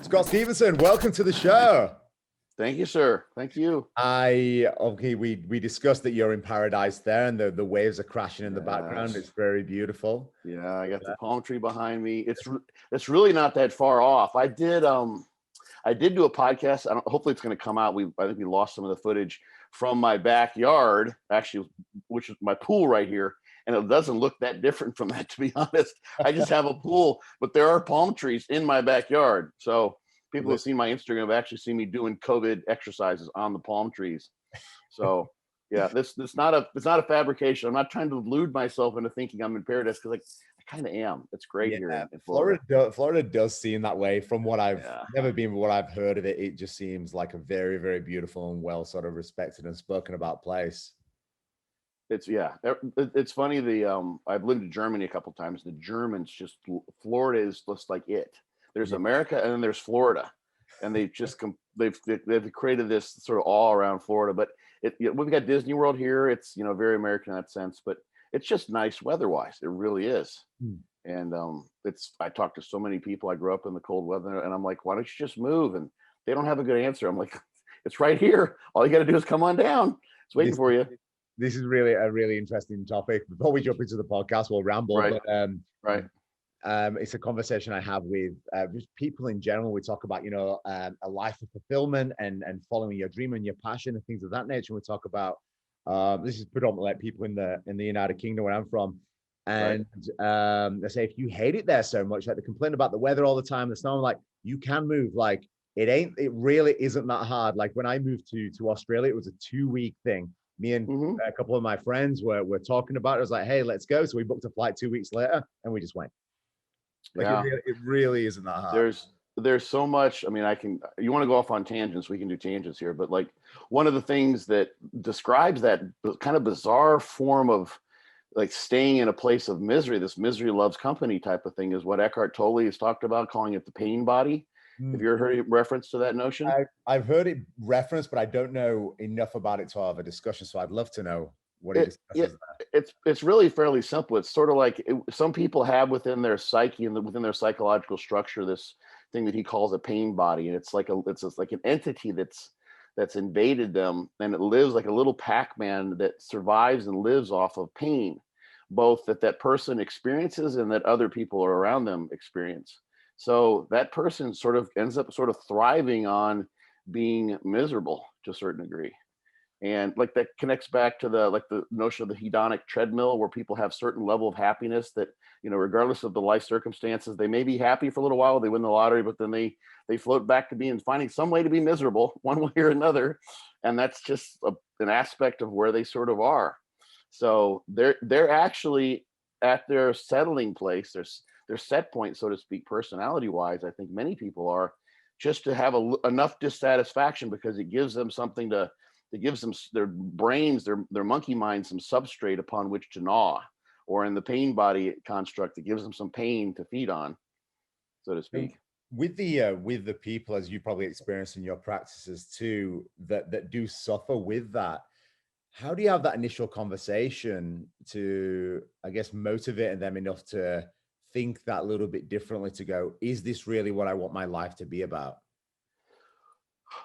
Scott Stevenson, welcome to the show. Thank you, sir. Thank you. We discussed that you're in paradise there, and the waves are crashing in the background. It's very beautiful. Yeah, I got the palm tree behind me. It's really not that far off. I did do a podcast. Hopefully it's going to come out. I think we lost some of the footage from my backyard, actually, which is my pool right here. And it doesn't look that different from that, to be honest. I just have a pool, but there are palm trees in my backyard. So people who've seen my Instagram have actually seen me doing COVID exercises on the palm trees. So yeah, it's not a fabrication. I'm not trying to delude myself into thinking I'm in paradise, because I kind of am. It's great here in Florida. Florida does seem that way. From what I've never been, but what I've heard of it, it just seems like a very, very beautiful and well sort of respected and spoken about place. It's funny. I've lived in Germany a couple of times. The Germans Florida is just like it. There's America and then there's Florida, and they've created this sort of all around Florida. But we've got Disney World here. It's very American in that sense, but it's just nice weather-wise. It really is. And I talk to so many people. I grew up in the cold weather, and I'm like, why don't you just move? And they don't have a good answer. I'm like, it's right here. All you got to do is come on down. It's waiting for you. This is really a really interesting topic. Before we jump into the podcast, we'll ramble. Right. But, it's a conversation I have with just people in general. We talk about, a life of fulfillment and following your dream and your passion and things of that nature. We talk about this is predominantly like people in the United Kingdom where I'm from. And they say, if you hate it there so much, like they complain about the weather all the time, the snow, I'm like, you can move. Like it really isn't that hard. Like when I moved to Australia, it was a 2-week thing. Me and a couple of my friends were talking about it. I was like, hey, let's go. So we booked a flight 2 weeks later and we just went. Like it really isn't that hard. There's so much. I mean, you want to go off on tangents, we can do tangents here, but like one of the things that describes that kind of bizarre form of like staying in a place of misery, this misery loves company type of thing, is what Eckhart Tolle has talked about, calling it the pain body. Have you ever heard reference to that notion? I've heard it referenced, but I don't know enough about it to have a discussion. So I'd love to know what it is. It's really fairly simple. It's sort of like some people have within their psyche and within their psychological structure this thing that he calls a pain body, and it's like an entity that's invaded them, and it lives like a little Pac-Man that survives and lives off of pain, both that person experiences and that other people around them experience. So that person sort of ends up sort of thriving on being miserable to a certain degree. And like that connects back to the notion of the hedonic treadmill, where people have certain level of happiness that, regardless of the life circumstances, they may be happy for a little while, they win the lottery, but then they float back to finding some way to be miserable one way or another. And that's just an aspect of where they sort of are. So they're actually at their settling place, their set point, so to speak, personality-wise. I think many people are, just to have enough dissatisfaction, because it gives them something it gives them, their brains, their monkey mind, some substrate upon which to gnaw, or in the pain body construct, it gives them some pain to feed on, so to speak. With the people, as you probably experienced in your practices too, that do suffer with that, how do you have that initial conversation to, I guess, motivate them enough to think that little bit differently, to go, is this really what I want my life to be about?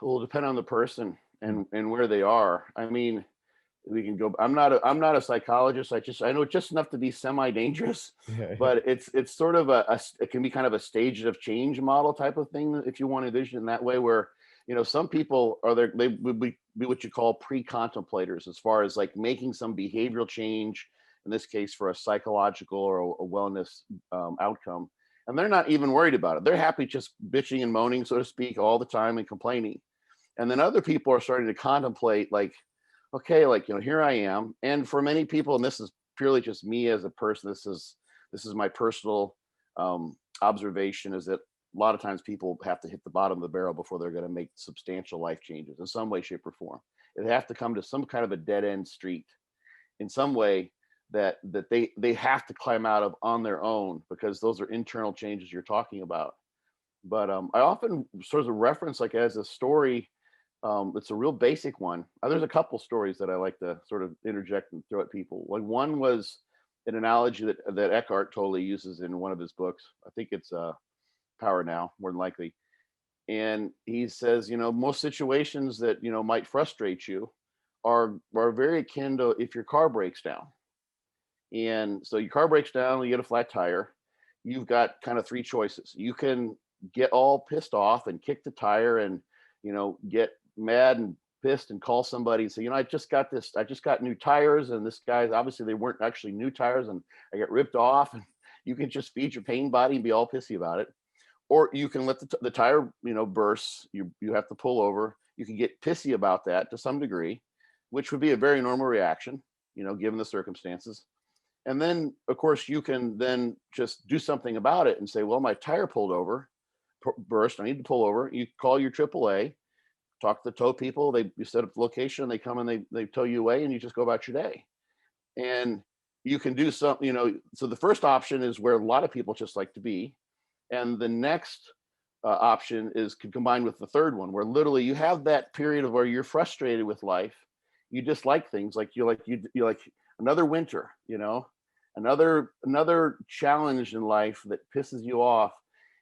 Well, it'll depend on the person and where they are. I mean, we can go. I'm not a psychologist. I know just enough to be semi-dangerous, but it's sort of it can be kind of a stage of change model type of thing, if you want to envision in that way, where some people they would be what you call pre-contemplators, as far as like making some behavioral change, in this case for a psychological or a wellness outcome, and they're not even worried about it. They're happy just bitching and moaning, so to speak, all the time and complaining. And then other people are starting to contemplate, like, okay, like, here I am. And for many people, and this is purely just me as a person, this is my personal observation, is that a lot of times people have to hit the bottom of the barrel before they're going to make substantial life changes in some way, shape, or form. They have to come to some kind of a dead end street in some way that they have to climb out of on their own, because those are internal changes you're talking about. But I often sort of reference, like, as a story, it's a real basic one. There's a couple stories that I like to sort of interject and throw at people. Like, one was an analogy that Eckhart Tolle uses in one of his books. I think it's Power Now, more than likely. And he says, you know, most situations that, you know, might frustrate you are very akin to if your car breaks down. And so your car breaks down, you get a flat tire, you've got kind of three choices. You can get all pissed off and kick the tire and, you know, get mad and pissed and call somebody and say, you know, I just got new tires, and this guy's obviously they weren't actually new tires and I got ripped off. And you can just feed your pain body and be all pissy about it. Or you can let the tire, you know, burst. You have to pull over. You can get pissy about that to some degree, which would be a very normal reaction, you know, given the circumstances. And then, of course, you can then just do something about it and say, well, my tire pulled over, burst. I need to pull over. You call your AAA, talk to the tow people. You set up the location. They come and they tow you away, and you just go about your day. And you can do something, you know. So the first option is where a lot of people just like to be. And the next option is combined with the third one, where literally you have that period of where you're frustrated with life. You dislike things, like you like another winter, you know, another challenge in life that pisses you off.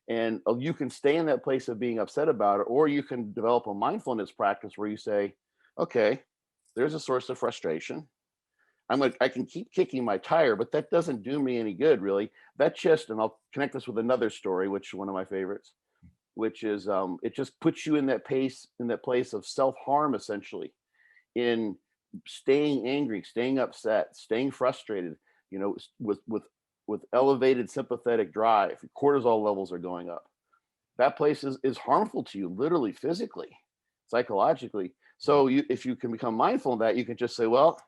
And you can stay in that place of being upset about it, or you can develop a mindfulness practice where you say, okay, there's a source of frustration. I can keep kicking my tire, but that doesn't do me any good, really. That just, and I'll connect this with another story, which is one of my favorites, which is it just puts you in that place of self-harm, essentially, in staying angry, staying upset, staying frustrated, you know, with elevated sympathetic drive. Cortisol levels are going up. That place is harmful to you, literally, physically, psychologically. So if you can become mindful of that, you can just say, well,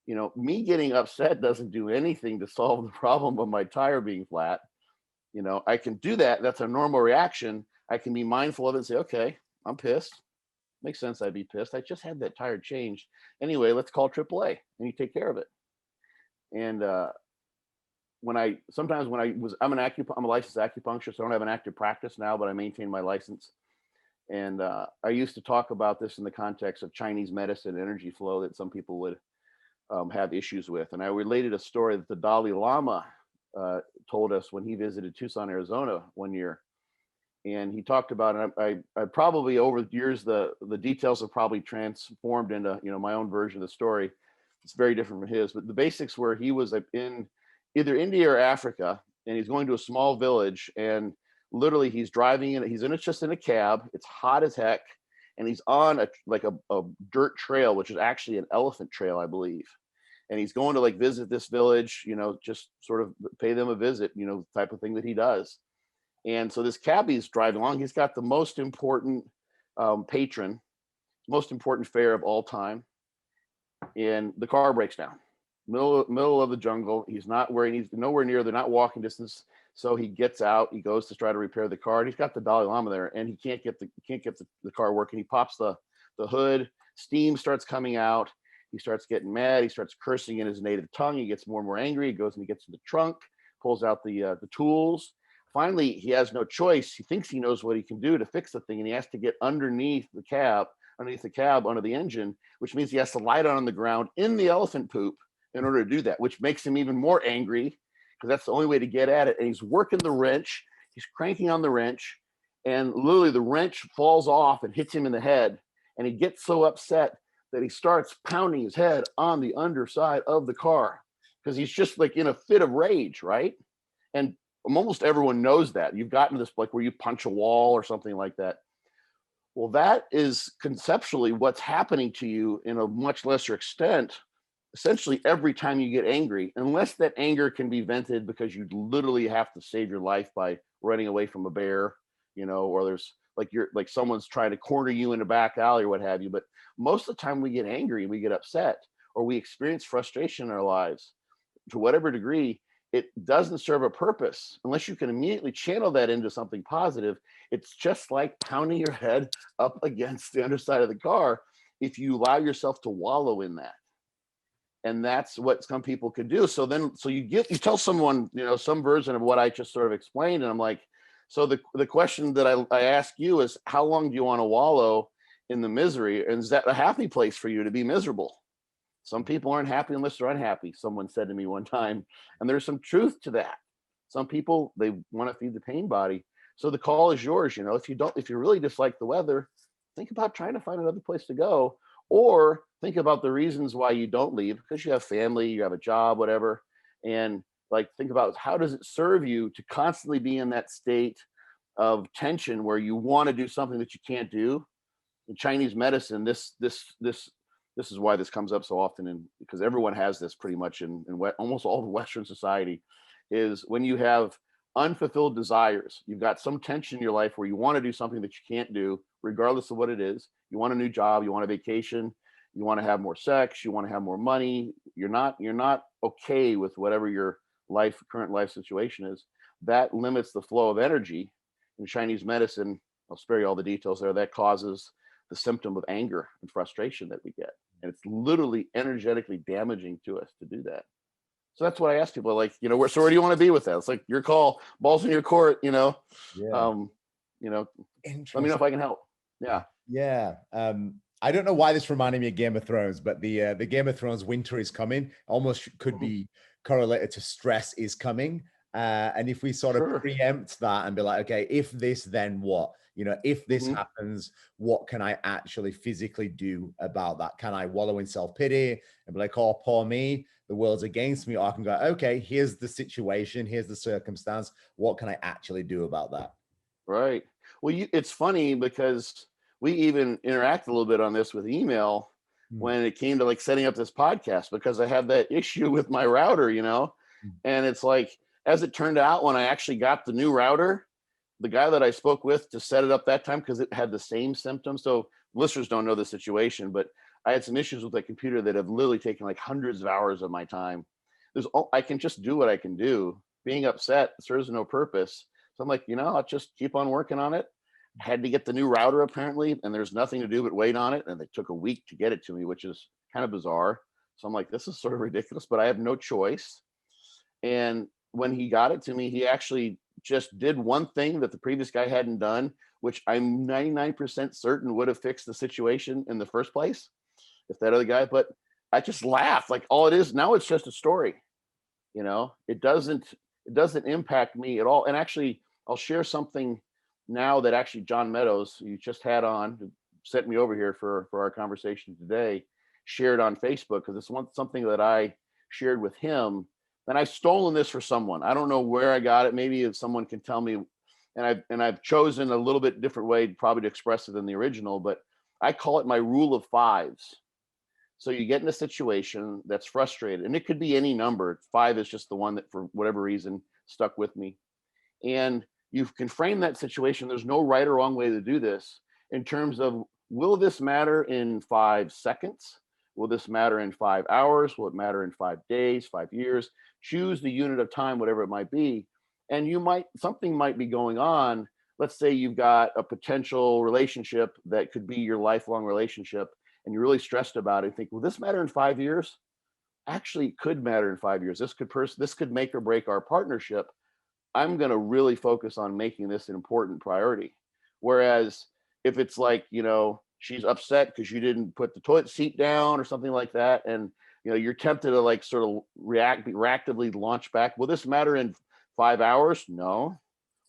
you know, me getting upset doesn't do anything to solve the problem of my tire being flat. You know, I can do that. That's a normal reaction. I can be mindful of it and say, okay, I'm pissed. Makes sense I'd be pissed. I just had that tire changed. Anyway, let's call AAA and you take care of it. And I'm a licensed acupuncturist, so I don't have an active practice now, but I maintain my license. And I used to talk about this in the context of Chinese medicine, energy flow, that some people would have issues with. And I related a story that the Dalai Lama told us when he visited Tucson, Arizona one year. And he talked about, and I probably over the years, the details have probably transformed into, you know, my own version of the story. It's very different from his, but the basics were he was in either India or Africa, and he's going to a small village, and literally he's driving in, just in a cab. It's hot as heck. And he's on a dirt trail, which is actually an elephant trail, I believe. And he's going to like visit this village, you know, just sort of pay them a visit, you know, type of thing that he does. And so this cabbie's driving along. He's got the most important patron, most important fare of all time. And the car breaks down. Middle of the jungle. He's not where he needs, nowhere near, they're not walking distance. So he gets out, he goes to try to repair the car, and he's got the Dalai Lama there, and he can't get the car working. He pops the hood, steam starts coming out. He starts getting mad. He starts cursing in his native tongue. He gets more and more angry. He goes and he gets to the trunk, pulls out the tools. Finally, he has no choice. He thinks he knows what he can do to fix the thing, and he has to get underneath the cab, under the engine, which means he has to lie down on the ground in the elephant poop in order to do that, which makes him even more angry, because that's the only way to get at it. And he's working the wrench. He's cranking on the wrench, and literally the wrench falls off and hits him in the head. And he gets so upset that he starts pounding his head on the underside of the car, because he's just like in a fit of rage, right? And almost everyone knows that. You've gotten to this like where you punch a wall or something like that. Well, that is conceptually what's happening to you in a much lesser extent, essentially every time you get angry, unless that anger can be vented because you literally have to save your life by running away from a bear, you know, or there's like someone's trying to corner you in a back alley or what have you. But most of the time we get angry, we get upset, or we experience frustration in our lives to whatever degree. It doesn't serve a purpose unless you can immediately channel that into something positive. It's just like pounding your head up against the underside of the car if you allow yourself to wallow in that. And that's what some people could do. So you tell someone, you know, some version of what I just sort of explained. And I'm like, so the question that I ask you is, how long do you want to wallow in the misery? And is that a happy place for you to be miserable? Some people aren't happy unless they're unhappy, someone said to me one time. And there's some truth to that. Some people, they want to feed the pain body. So the call is yours. You know, if you really dislike the weather, think about trying to find another place to go, or think about the reasons why you don't leave, because you have family, you have a job, whatever. And like, think about how does it serve you to constantly be in that state of tension where you want to do something that you can't do. In Chinese medicine, this is why this comes up so often, because everyone has this pretty much in almost all of Western society, is when you have unfulfilled desires, you've got some tension in your life where you want to do something that you can't do, regardless of what it is. You want a new job, you want a vacation, you want to have more sex, you want to have more money. You're not okay with whatever your current life situation is. That limits the flow of energy. In Chinese medicine, I'll spare you all the details there, that causes the symptom of anger and frustration that we get. And it's literally energetically damaging to us to do that. So that's what I ask people, like, you know, where do you want to be with that? It's like your call, balls in your court, you know. Yeah. You know, let me know if I can help. Yeah. Yeah. I don't know why this reminded me of Game of Thrones, but the Game of Thrones winter is coming almost could be correlated to stress is coming. And if we sort of preempt that and be like, okay, if this, then what? You know, if this happens, what can I actually physically do about that? Can I wallow in self-pity and be like, oh, poor me, the world's against me? Or I can go, okay, here's the situation, here's the circumstance. What can I actually do about that? Right. Well, it's funny because we even interact a little bit on this with email when it came to like setting up this podcast, because I have that issue with my router, you know, and it's like, as it turned out, when I actually got the new router, the guy that I spoke with to set it up that time, because it had the same symptoms. So listeners don't know the situation, but I had some issues with the computer that have literally taken like hundreds of hours of my time. I can just do what I can do. Being upset serves no purpose. So I'm like, you know, I'll just keep on working on it. Had to get the new router apparently, and there's nothing to do but wait on it. And it took a week to get it to me, which is kind of bizarre. So I'm like, this is sort of ridiculous, but I have no choice. And when he got it to me, he actually just did one thing that the previous guy hadn't done, which I'm 99% certain would have fixed the situation in the first place if that other guy, but I just laughed. Like, all it is now, it's just a story. You know, it doesn't impact me at all. And actually, I'll share something now that actually John Meadows, you just had on, sent me over here for our conversation today, shared on Facebook, because it's something that I shared with him. And I've stolen this for someone. I don't know where I got it. Maybe if someone can tell me. And I've chosen a little bit different way probably to express it than the original, but I call it my rule of fives. So you get in a situation that's frustrated, and it could be any number. 5 is just the one that for whatever reason stuck with me. And you can frame that situation. There's no right or wrong way to do this in terms of, will this matter in 5 seconds? Will this matter in 5 hours? Will it matter in 5 days, 5 years? Choose the unit of time, whatever it might be. And something might be going on. Let's say you've got a potential relationship that could be your lifelong relationship, and you're really stressed about it. Think, will this matter in 5 years? Actually, it could matter in 5 years. This could make or break our partnership. I'm going to really focus on making this an important priority. Whereas if it's like, you know, she's upset because you didn't put the toilet seat down or something like that, and you know, you're tempted to like sort of reactively launch back. Will this matter in 5 hours? No.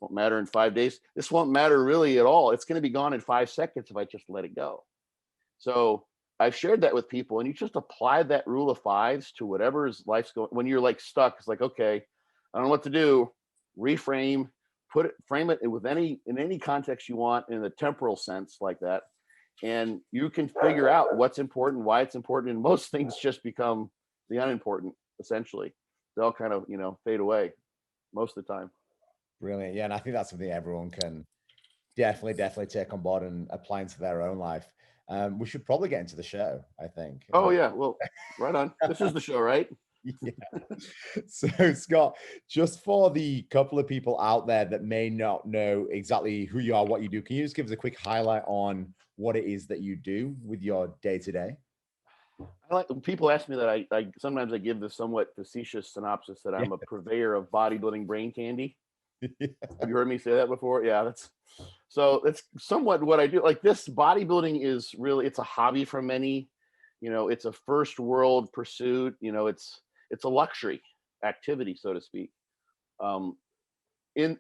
Won't matter in 5 days. This won't matter really at all. It's going to be gone in 5 seconds if I just let it go. So I've shared that with people, and you just apply that rule of fives to whatever life's going. When you're like stuck, it's like, okay, I don't know what to do. Reframe, frame it in any context you want, in a temporal sense like that, and you can figure out what's important, why it's important, and most things just become the unimportant. Essentially, they'll kind of, you know, fade away most of the time. Brilliant. Yeah, and I think that's something everyone can definitely take on board and apply into their own life. We should probably get into the show, I think. Oh yeah, well, right on. This is the show, right? Yeah. So Scott, just for the couple of people out there that may not know exactly who you are, what you do, can you just give us a quick highlight on what it is that you do with your day-to-day? I like when people ask me that. I sometimes I give the somewhat facetious synopsis that I'm a purveyor of bodybuilding brain candy. Yeah. Have you heard me say that before? Yeah, that's somewhat what I do. Like, this bodybuilding is really, it's a hobby for many. You know, it's a first world pursuit. You know, it's a luxury activity, so to speak.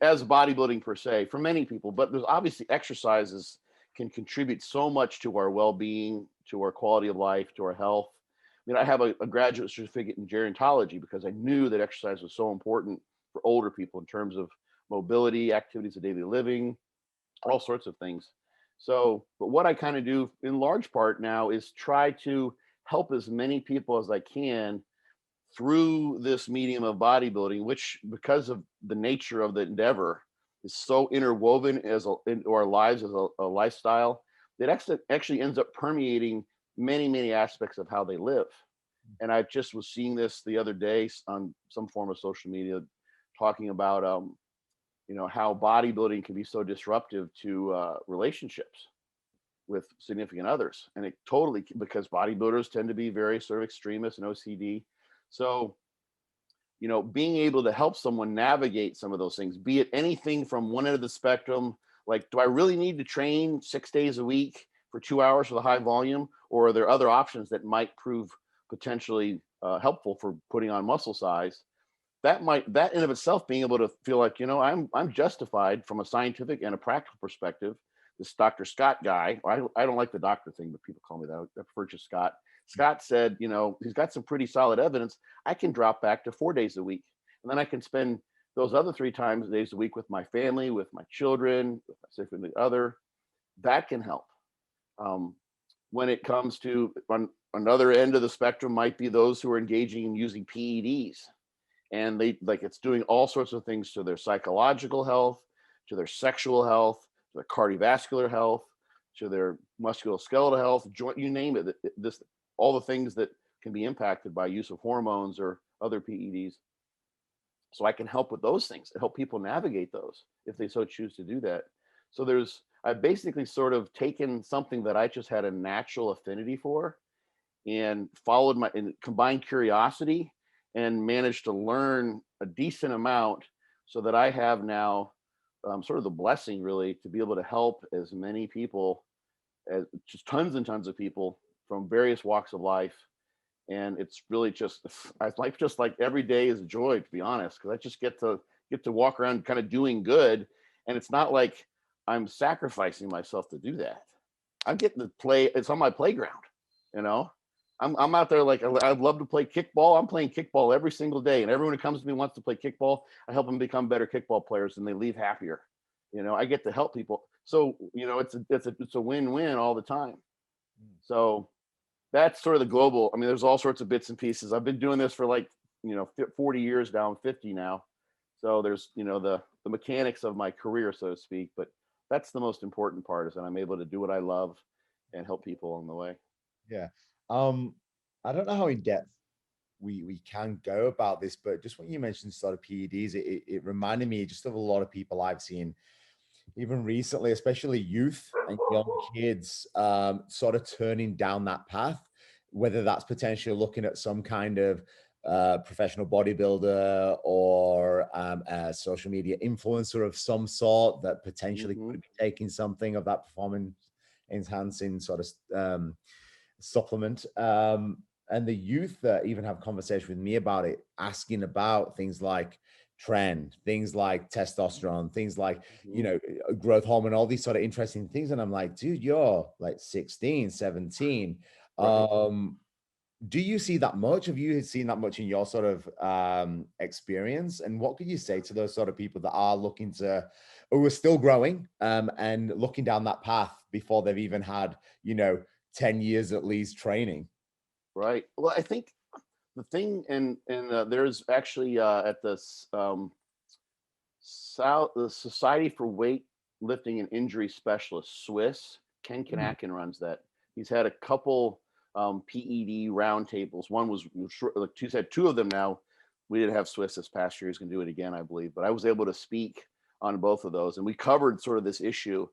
as bodybuilding per se for many people, but there's obviously exercises can contribute so much to our well-being, to our quality of life, to our health. I mean, I have a graduate certificate in gerontology because I knew that exercise was so important for older people in terms of mobility, activities of daily living, all sorts of things. So, but what I kind of do in large part now is try to help as many people as I can through this medium of bodybuilding, which, because of the nature of the endeavor, is so interwoven into our lives as a lifestyle, that actually ends up permeating many aspects of how they live. And I just was seeing this the other day on some form of social media, talking about how bodybuilding can be so disruptive to relationships with significant others. And it totally, because bodybuilders tend to be very sort of extremist and OCD. So, being able to help someone navigate some of those things, be it anything from one end of the spectrum, like, do I really need to train 6 days a week for 2 hours with a high volume? Or are there other options that might prove potentially helpful for putting on muscle size? That in of itself, being able to feel like, I'm justified from a scientific and a practical perspective. This Dr. Scott guy, I don't like the doctor thing, but people call me that. I prefer just Scott. Scott said, he's got some pretty solid evidence. I can drop back to 4 days a week. And then I can spend those other 3 days a week with my family, with my children, with my significant other. That can help. When it comes to, on another end of the spectrum, might be those who are engaging in using PEDs. And it's doing all sorts of things to their psychological health, to their sexual health, to their cardiovascular health, to their musculoskeletal health, joint, you name it. All the things that can be impacted by use of hormones or other PEDs. So I can help with those things, help people navigate those if they so choose to do that. So I've basically sort of taken something that I just had a natural affinity for and combined curiosity and managed to learn a decent amount, so that I have now sort of the blessing, really, to be able to help as many people, as just tons and tons of people from various walks of life. And it's really just, life just like every day is a joy, to be honest, because I just get to walk around kind of doing good. And it's not like I'm sacrificing myself to do that. I'm getting to play. It's on my playground, I'm out there, like, I'd love to play kickball. I'm playing kickball every single day. And everyone who comes to me wants to play kickball. I help them become better kickball players, and they leave happier. I get to help people. So, it's a win-win all the time. So that's sort of the global. I mean, there's all sorts of bits and pieces. I've been doing this for 40 years now. I'm 50 now. So there's, the mechanics of my career, so to speak. But that's the most important part, is that I'm able to do what I love and help people along the way. Yeah. I don't know how in depth we can go about this, but just when you mentioned sort of PEDs, it reminded me just of a lot of people I've seen, even recently, especially youth and young kids, sort of turning down that path, whether that's potentially looking at some kind of professional bodybuilder or a social media influencer of some sort that potentially could be taking something of that performance enhancing sort of supplement. And the youth that even have conversation with me about it, asking about things like trend, things like testosterone, things like, growth hormone, all these sort of interesting things. And I'm like, dude, you're like 16, 17. Right. Do you see that much? Have you seen that much in your sort of experience? And what could you say to those sort of people that are who are still growing and looking down that path before they've even had, 10 years at least training? Right. Well, I think the thing, and there's actually at the Society for Weightlifting and Injury Specialists, Swiss, Ken Kanakin runs that. He's had a couple PED roundtables. One was like two of them now. We didn't have Swiss this past year. He's going to do it again, I believe. But I was able to speak on both of those, and we covered sort of this issue.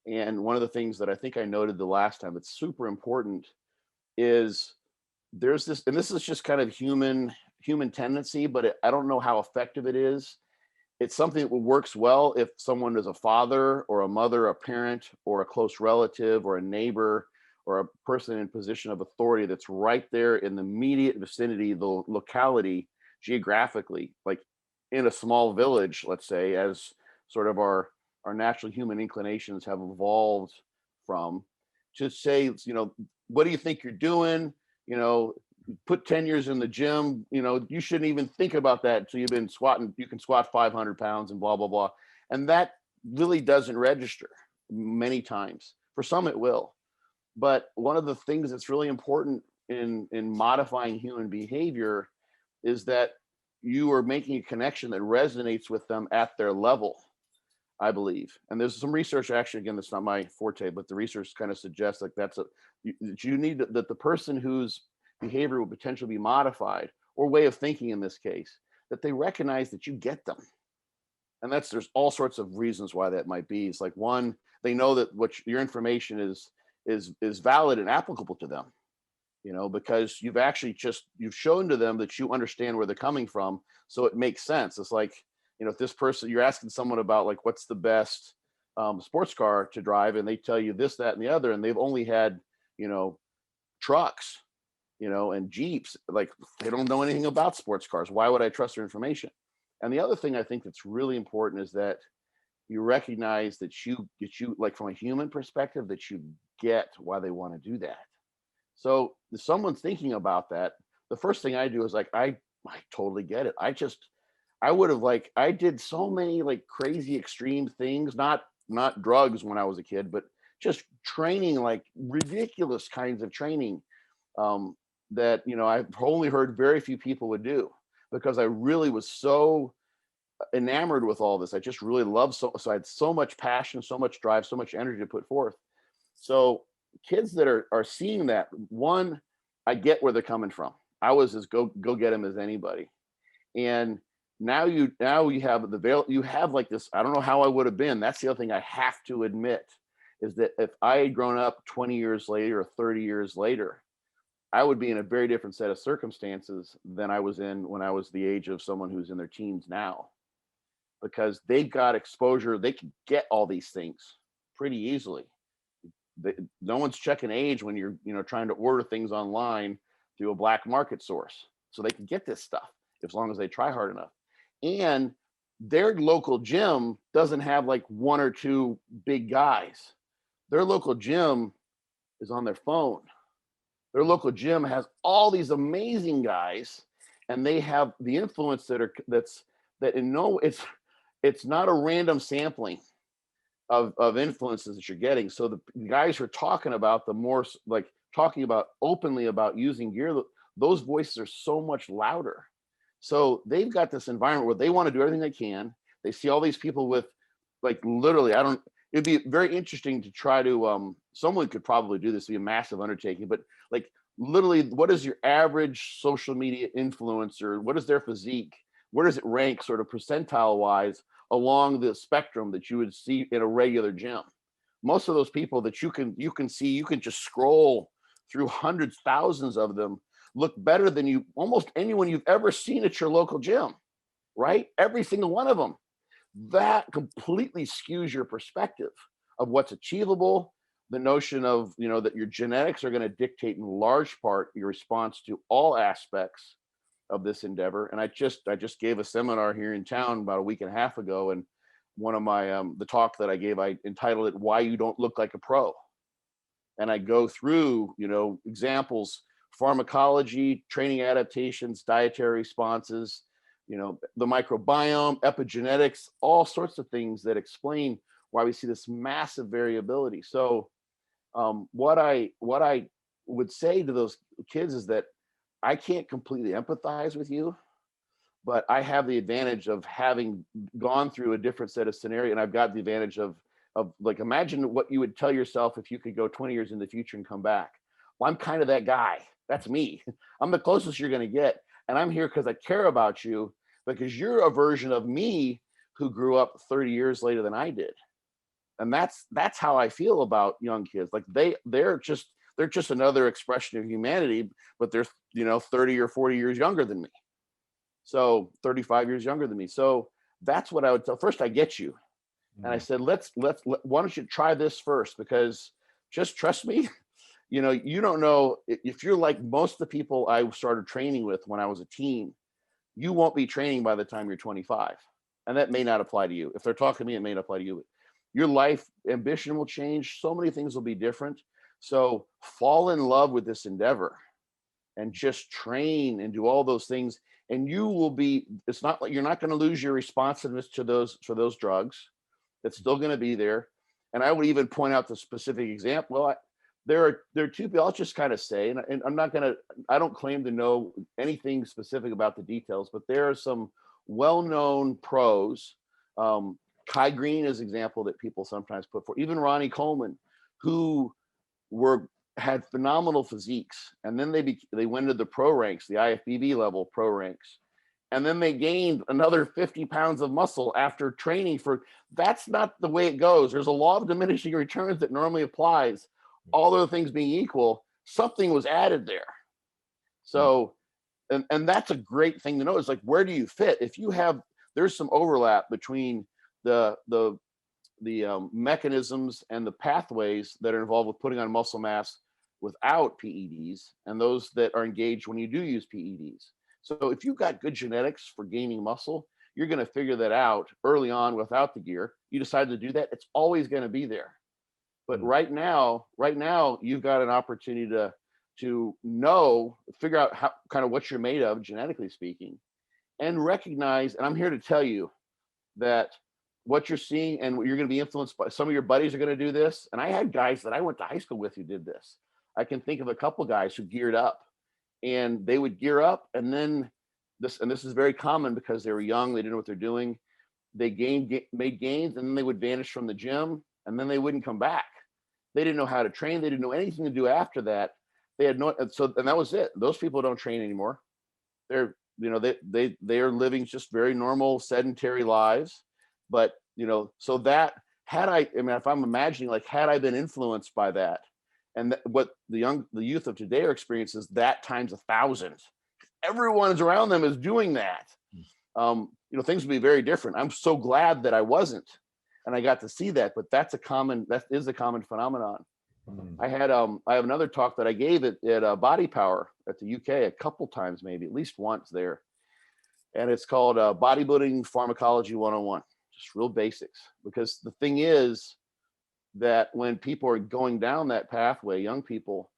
And one of the things that I think I noted the last time that's super important is there's this, and this is just kind of human tendency, but I don't know how effective it is. It's something that works well if someone is a father or a mother, a parent, or a close relative, or a neighbor, or a person in position of authority that's right there in the immediate vicinity, the locality, geographically. Like, in a small village, let's say, as sort of our natural human inclinations have evolved from, to say, you know, what do you think you're doing? You know, put 10 years in the gym, you know, you shouldn't even think about that until you've been squatting, you can squat 500 pounds and blah, blah, blah. And that really doesn't register many times. For some it will. But one of the things that's really important in modifying human behavior is that you are making a connection that resonates with them at their level, I believe. And there's some research, actually, again, that's not my forte, but the research kind of suggests like that you need that the person whose behavior will potentially be modified, or way of thinking in this case, that they recognize that you get them. And there's all sorts of reasons why that might be. It's like, one, they know that your information is valid and applicable to them, you know, because you've shown to them that you understand where they're coming from. So it makes sense. It's like, you know, if this person, you're asking someone about like, what's the best sports car to drive, and they tell you this, that, and the other, and they've only had, you know, trucks, you know, and Jeeps, like they don't know anything about sports cars. Why would I trust their information? And the other thing I think that's really important is that you recognize that you like, from a human perspective, that you get why they want to do that. So if someone's thinking about that, the first thing I do is like, I totally get it. I did so many like crazy extreme things, not drugs when I was a kid, but just training, like ridiculous kinds of training that, you know, I've only heard very few people would do, because I really was so enamored with all this. I just really loved, so I had so much passion, so much drive, so much energy to put forth. So kids that are seeing that, one, I get where they're coming from. I was as go get them as anybody. And now you have like this, I don't know how I would have been. That's the other thing I have to admit, is that if I had grown up 20 years later or 30 years later, I would be in a very different set of circumstances than I was in when I was the age of someone who's in their teens now, because they've got exposure. They can get all these things pretty easily. No one's checking age when you're, you know, trying to order things online through a black market source. So they can get this stuff as long as they try hard enough. And their local gym doesn't have like one or two big guys. Their local gym is on their phone. Their local gym has all these amazing guys, and they have the influence it's not a random sampling of influences that you're getting. So the guys who are talking about openly about using gear, those voices are so much louder. So they've got this environment where they want to do everything they can. They see all these people with, like, literally, it'd be very interesting to try to, someone could probably do this, it'd be a massive undertaking, but like literally, what is your average social media influencer? What is their physique? Where does it rank sort of percentile wise along the spectrum that you would see in a regular gym? Most of those people that you can see, you can just scroll through hundreds, thousands of them, look better than almost anyone you've ever seen at your local gym, right? Every single one of them. That completely skews your perspective of what's achievable. The notion of, you know, that your genetics are going to dictate in large part your response to all aspects of this endeavor. And I just gave a seminar here in town about a week and a half ago, and one of my the talk that I gave, I entitled it "Why You Don't Look Like a Pro." And I go through, you know, examples, pharmacology, training adaptations, dietary responses, you know, the microbiome, epigenetics, all sorts of things that explain why we see this massive variability. So what I would say to those kids is that I can't completely empathize with you, but I have the advantage of having gone through a different set of scenario, and I've got the advantage of like, imagine what you would tell yourself if you could go 20 years in the future and come back. Well, I'm kind of that guy. That's me. I'm the closest you're going to get. And I'm here because I care about you, because you're a version of me who grew up 30 years later than I did. And that's how I feel about young kids. Like they're just another expression of humanity, but they're, you know, 30 or 40 years younger than me. So 35 years younger than me. So that's what I would tell. First, I get you. And I said, why don't you try this first? Because just trust me, you know, you don't know if you're like most of the people I started training with when I was a teen. you won't be training by the time you're 25. And that may not apply to you. If they're talking to me, it may not apply to you. Your life ambition will change. So many things will be different. So fall in love with this endeavor and just train and do all those things. And you will be, it's not like you're not going to lose your responsiveness to those, for those drugs. It's still going to be there. And I would even point out the specific example. Well, there are two people, I'll just kind of say, and I'm not going to, I don't claim to know anything specific about the details, but there are some well-known pros. Kai Green is an example that people sometimes put for, even Ronnie Coleman, who had phenomenal physiques, and then they went to the pro ranks, the IFBB level pro ranks, and then they gained another 50 pounds of muscle after training for. That's not the way it goes. There's a law of diminishing returns that normally applies. All other things being equal, something was added there. So, and that's a great thing to know. It's like, where do you fit? If you have, there's some overlap between the mechanisms and the pathways that are involved with putting on muscle mass without PEDs and those that are engaged when you do use PEDs. So if you've got good genetics for gaining muscle, you're going to figure that out early on without the gear. You decide to do that, it's always going to be there. But right now, you've got an opportunity to know, figure out how kind of what you're made of, genetically speaking, and recognize, and I'm here to tell you that what you're seeing and what you're going to be influenced by, some of your buddies are going to do this. And I had guys that I went to high school with who did this. I can think of a couple guys who geared up, and they would gear up, and then this is very common because they were young, they didn't know what they're doing. They made gains, and then they would vanish from the gym, and then they wouldn't come back. They didn't know how to train. They didn't know anything to do after that. They had no, and that was it. Those people don't train anymore. They're, they are living just very normal sedentary lives. But, so that if I'm imagining, like, had I been influenced by that, and what the youth of today are experiencing is that times 1,000. Everyone's around them is doing that. Things would be very different. I'm so glad that I wasn't, and I got to see that. But that is a common phenomenon. I have another talk that I gave at Body Power at the UK a couple times, maybe at least once there, and it's called Bodybuilding Pharmacology 101. Just real basics, because the thing is that when people are going down that pathway, young people,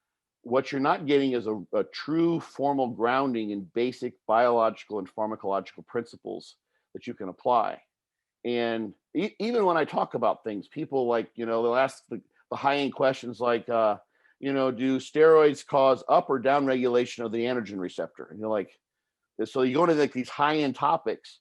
what you're not getting is a true formal grounding in basic biological and pharmacological principles that you can apply. And even when I talk about things, people like, they'll ask the high-end questions like, do steroids cause up or down regulation of the androgen receptor? And you're like, so you go into like these high-end topics,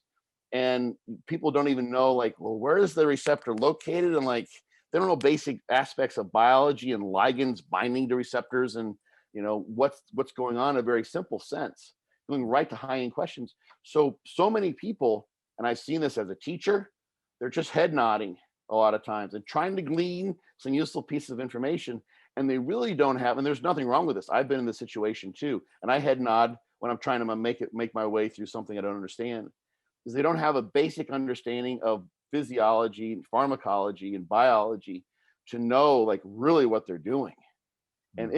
and people don't even know, like, well, where is the receptor located? And like, they don't know basic aspects of biology and ligands binding to receptors, and what's going on in a very simple sense, going right to high-end questions. So many people, and I've seen this as a teacher, they're just head nodding a lot of times and trying to glean some useful pieces of information, and they really don't have, and there's nothing wrong with this. I've been in this situation too, and I head nod when I'm trying to make my way through something I don't understand, because they don't have a basic understanding of physiology and pharmacology and biology to know like really what they're doing. And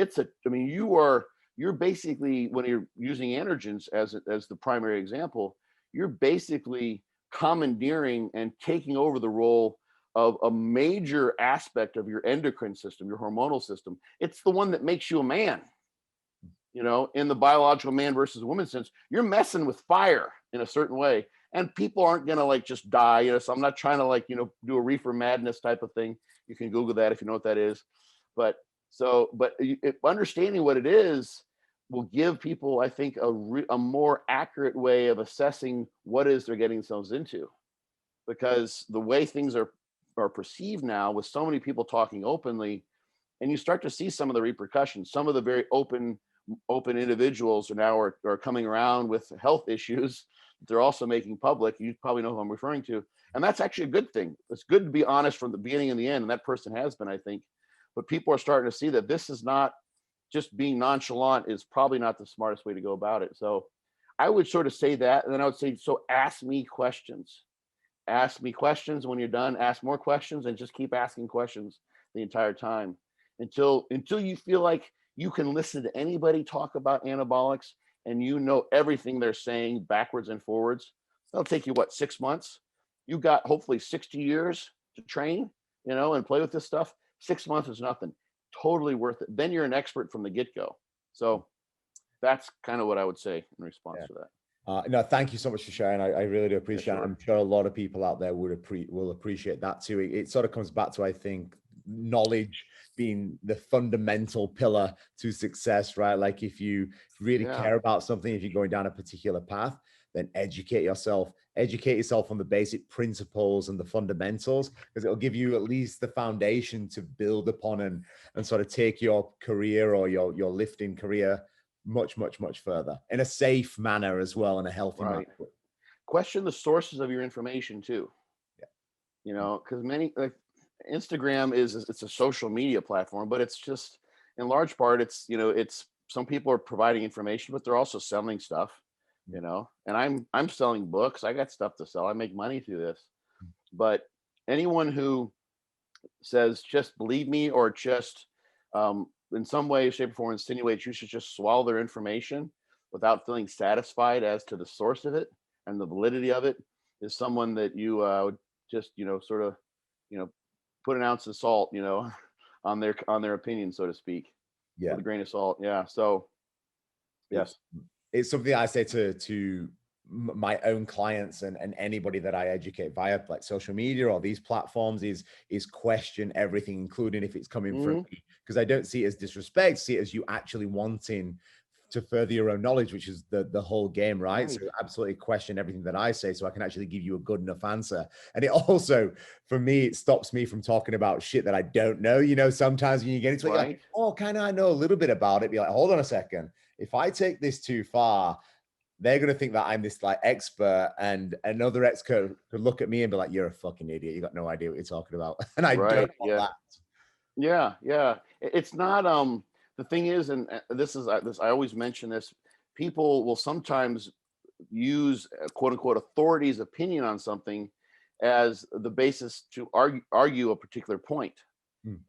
you're basically, when you're using androgens as the primary example, you're basically commandeering and taking over the role of a major aspect of your endocrine system, your hormonal system. It's the one that makes you a man. In the biological man versus woman sense, you're messing with fire in a certain way. And people aren't going to like just die. So I'm not trying to like, do a reefer madness type of thing. You can Google that if you know what that is. But understanding what it is will give people, I think, a more accurate way of assessing what it is they're getting themselves into. Because the way things are perceived now, with so many people talking openly, and you start to see some of the repercussions. Some of the very open individuals are coming around with health issues they're also making public. You probably know who I'm referring to. And that's actually a good thing. It's good to be honest from the beginning and the end. And that person has been, I think. But people are starting to see that this is not just being nonchalant, is probably not the smartest way to go about it. So I would sort of say that. And then I would say, so ask me questions. Ask me questions. When you're done, ask more questions, and just keep asking questions the entire time until you feel like you can listen to anybody talk about anabolics and you know everything they're saying backwards and forwards, it'll take you what, 6 months? You got hopefully 60 years to train, and play with this stuff. 6 months is nothing. Totally worth it. Then you're an expert from the get-go. So that's kind of what I would say in response to that. No, thank you so much for sharing. I really do appreciate it. Sure. I'm sure a lot of people out there will appreciate that too. It sort of comes back to, I think, knowledge being the fundamental pillar to success, right? Like if you really care about something, if you're going down a particular path, then educate yourself on the basic principles and the fundamentals, because it'll give you at least the foundation to build upon and sort of take your career or your lifting career much further in a safe manner as well, in a healthy manner. Question the sources of your information too. Because many, like, Instagram it's a social media platform, but it's just, in large part, it's some people are providing information, but they're also selling stuff, and I'm selling books. I got stuff to sell. I make money through this. But anyone who says just believe me, or just in some way, shape, or form insinuates you should just swallow their information without feeling satisfied as to the source of it and the validity of it, is someone that you would just sort of put an ounce of salt on their opinion, so to speak, with a grain of salt. So yes, it's something I say to my own clients and anybody that I educate via like social media or these platforms is question everything, including if it's coming from me, because I don't see it as disrespect, see it as you actually wanting to further your own knowledge, which is the whole game, right? So absolutely question everything that I say, so I can actually give you a good enough answer. And it also, for me, it stops me from talking about shit that I don't know. Sometimes when you get into it, you're like, oh, kind of, I know a little bit about it. Be like, hold on a second. If I take this too far, they're going to think that I'm this like expert, and another expert could look at me and be like, you're a fucking idiot. You got no idea what you're talking about. And I don't want that. Yeah. It's not, the thing is, and this I always mention this, people will sometimes use quote unquote authority's opinion on something as the basis to argue a particular point.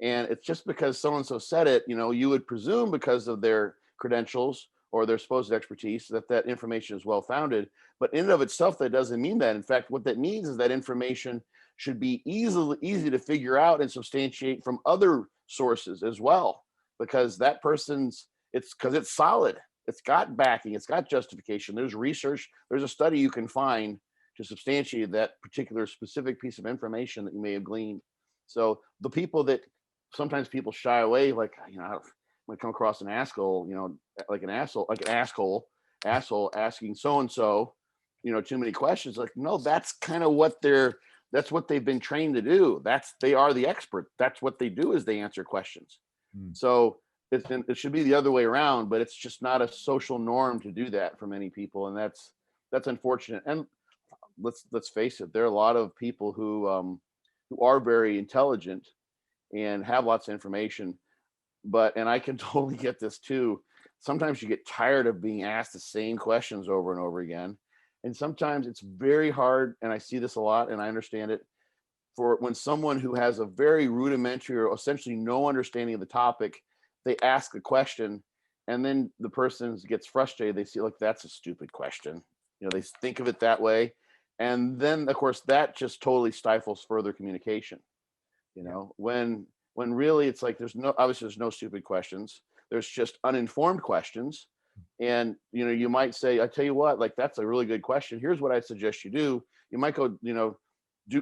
And it's just because so-and-so said it, you would presume because of their credentials or their supposed expertise that information is well-founded, but in and of itself, that doesn't mean that. In fact, what that means is that information should be easy to figure out and substantiate from other sources as well, because that person's, it's solid, it's got backing, it's got justification, there's research, there's a study you can find to substantiate that particular specific piece of information that you may have gleaned. So the people that sometimes people shy away, like, when I come across an asshole, like an asshole asking so-and-so, too many questions. Like, no, that's kind of that's what they've been trained to do. They are the expert. That's what they do, is they answer questions. So it should be the other way around, but it's just not a social norm to do that for many people. And that's unfortunate. And let's face it, there are a lot of people who are very intelligent and have lots of information, and I can totally get this too. Sometimes you get tired of being asked the same questions over and over again. And sometimes it's very hard, and I see this a lot, and I understand it, for when someone who has a very rudimentary or essentially no understanding of the topic, they ask a question, and then the person gets frustrated. They see, like, that's a stupid question. They think of it that way. And then, of course, that just totally stifles further communication. When really it's like, there's no stupid questions. There's just uninformed questions. And, you might say, I tell you what, like, that's a really good question. Here's what I suggest you do. You might go,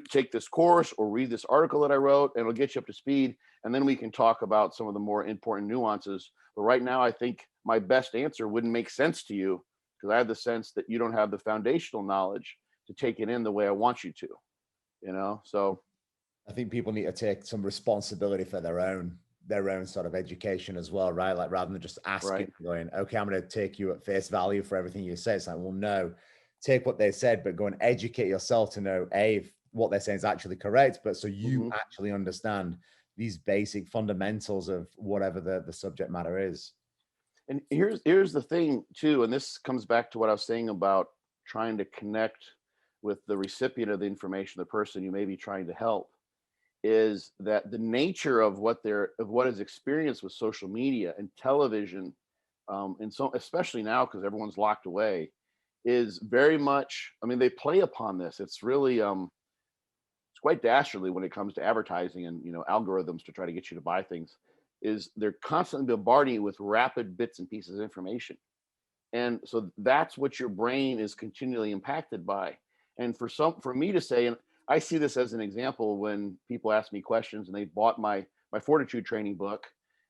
take this course or read this article that I wrote, and it'll get you up to speed. And then we can talk about some of the more important nuances. But right now, I think my best answer wouldn't make sense to you, because I have the sense that you don't have the foundational knowledge to take it in the way I want you to, so. I think people need to take some responsibility for their own sort of education as well, right? Like, rather than just asking, going, okay, I'm going to take you at face value for everything you say. It's like, well, no, take what they said, but go and educate yourself to know, if what they're saying is actually correct, but so you actually understand these basic fundamentals of whatever the subject matter is. And here's the thing too, and this comes back to what I was saying about trying to connect with the recipient of the information, the person you may be trying to help, is that the nature of what is experienced with social media and television and so especially now because everyone's locked away, is very much, I mean, they play upon this. It's really it's quite dastardly when it comes to advertising and, you know, algorithms to try to get you to buy things, is they're constantly bombarding you with rapid bits and pieces of information. And so that's what your brain is continually impacted by. And for me to say, and I see this as an example when people ask me questions and they bought my Fortitude Training book,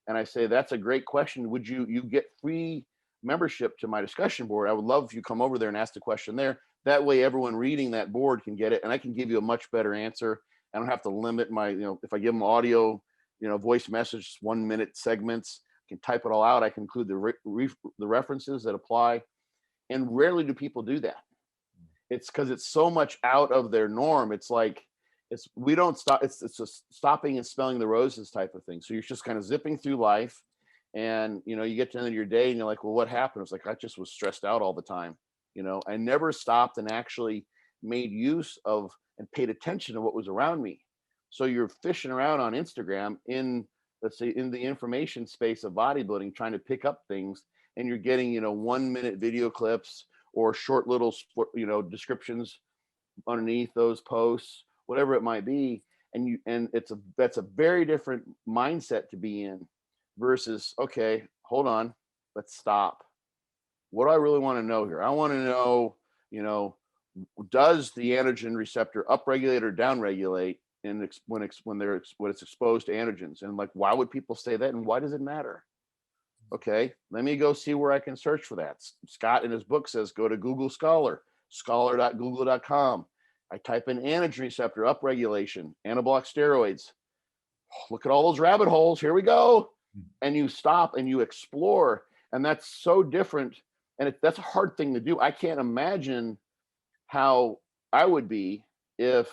and I say, that's a great question. Would you get free membership to my discussion board? I would love if you come over there and ask the question there. That way everyone reading that board can get it, and I can give you a much better answer. I don't have to limit my, you know, if I give them audio, you know, voice message, 1 minute segments, I can type it all out. I can include the references that apply. And rarely do people do that. It's because it's so much out of their norm. It's like, we don't stop. It's just stopping and smelling the roses type of thing. So you're just kind of zipping through life, and, you know, you get to the end of your day and you're like, well, what happened? It's like, I just was stressed out all the time. You know, I never stopped and actually made use of and paid attention to what was around me. So you're fishing around on Instagram in, let's say, in the information space of bodybuilding, trying to pick up things, and you're getting, you know, 1 minute video clips or short little, you know, descriptions underneath those posts, whatever it might be. And that's a very different mindset to be in versus, okay, hold on, let's stop. What do I really want to know here? I want to know, you know, does the androgen receptor upregulate or downregulate when it's exposed to androgens? And like, why would people say that? And why does it matter? Okay, let me go see where I can search for that. Scott in his book says, go to Google Scholar, scholar.google.com. I type in androgen receptor upregulation, anabolic steroids. Look at all those rabbit holes. Here we go. And you stop and you explore. And that's so different. And that's a hard thing to do. I can't imagine how I would be if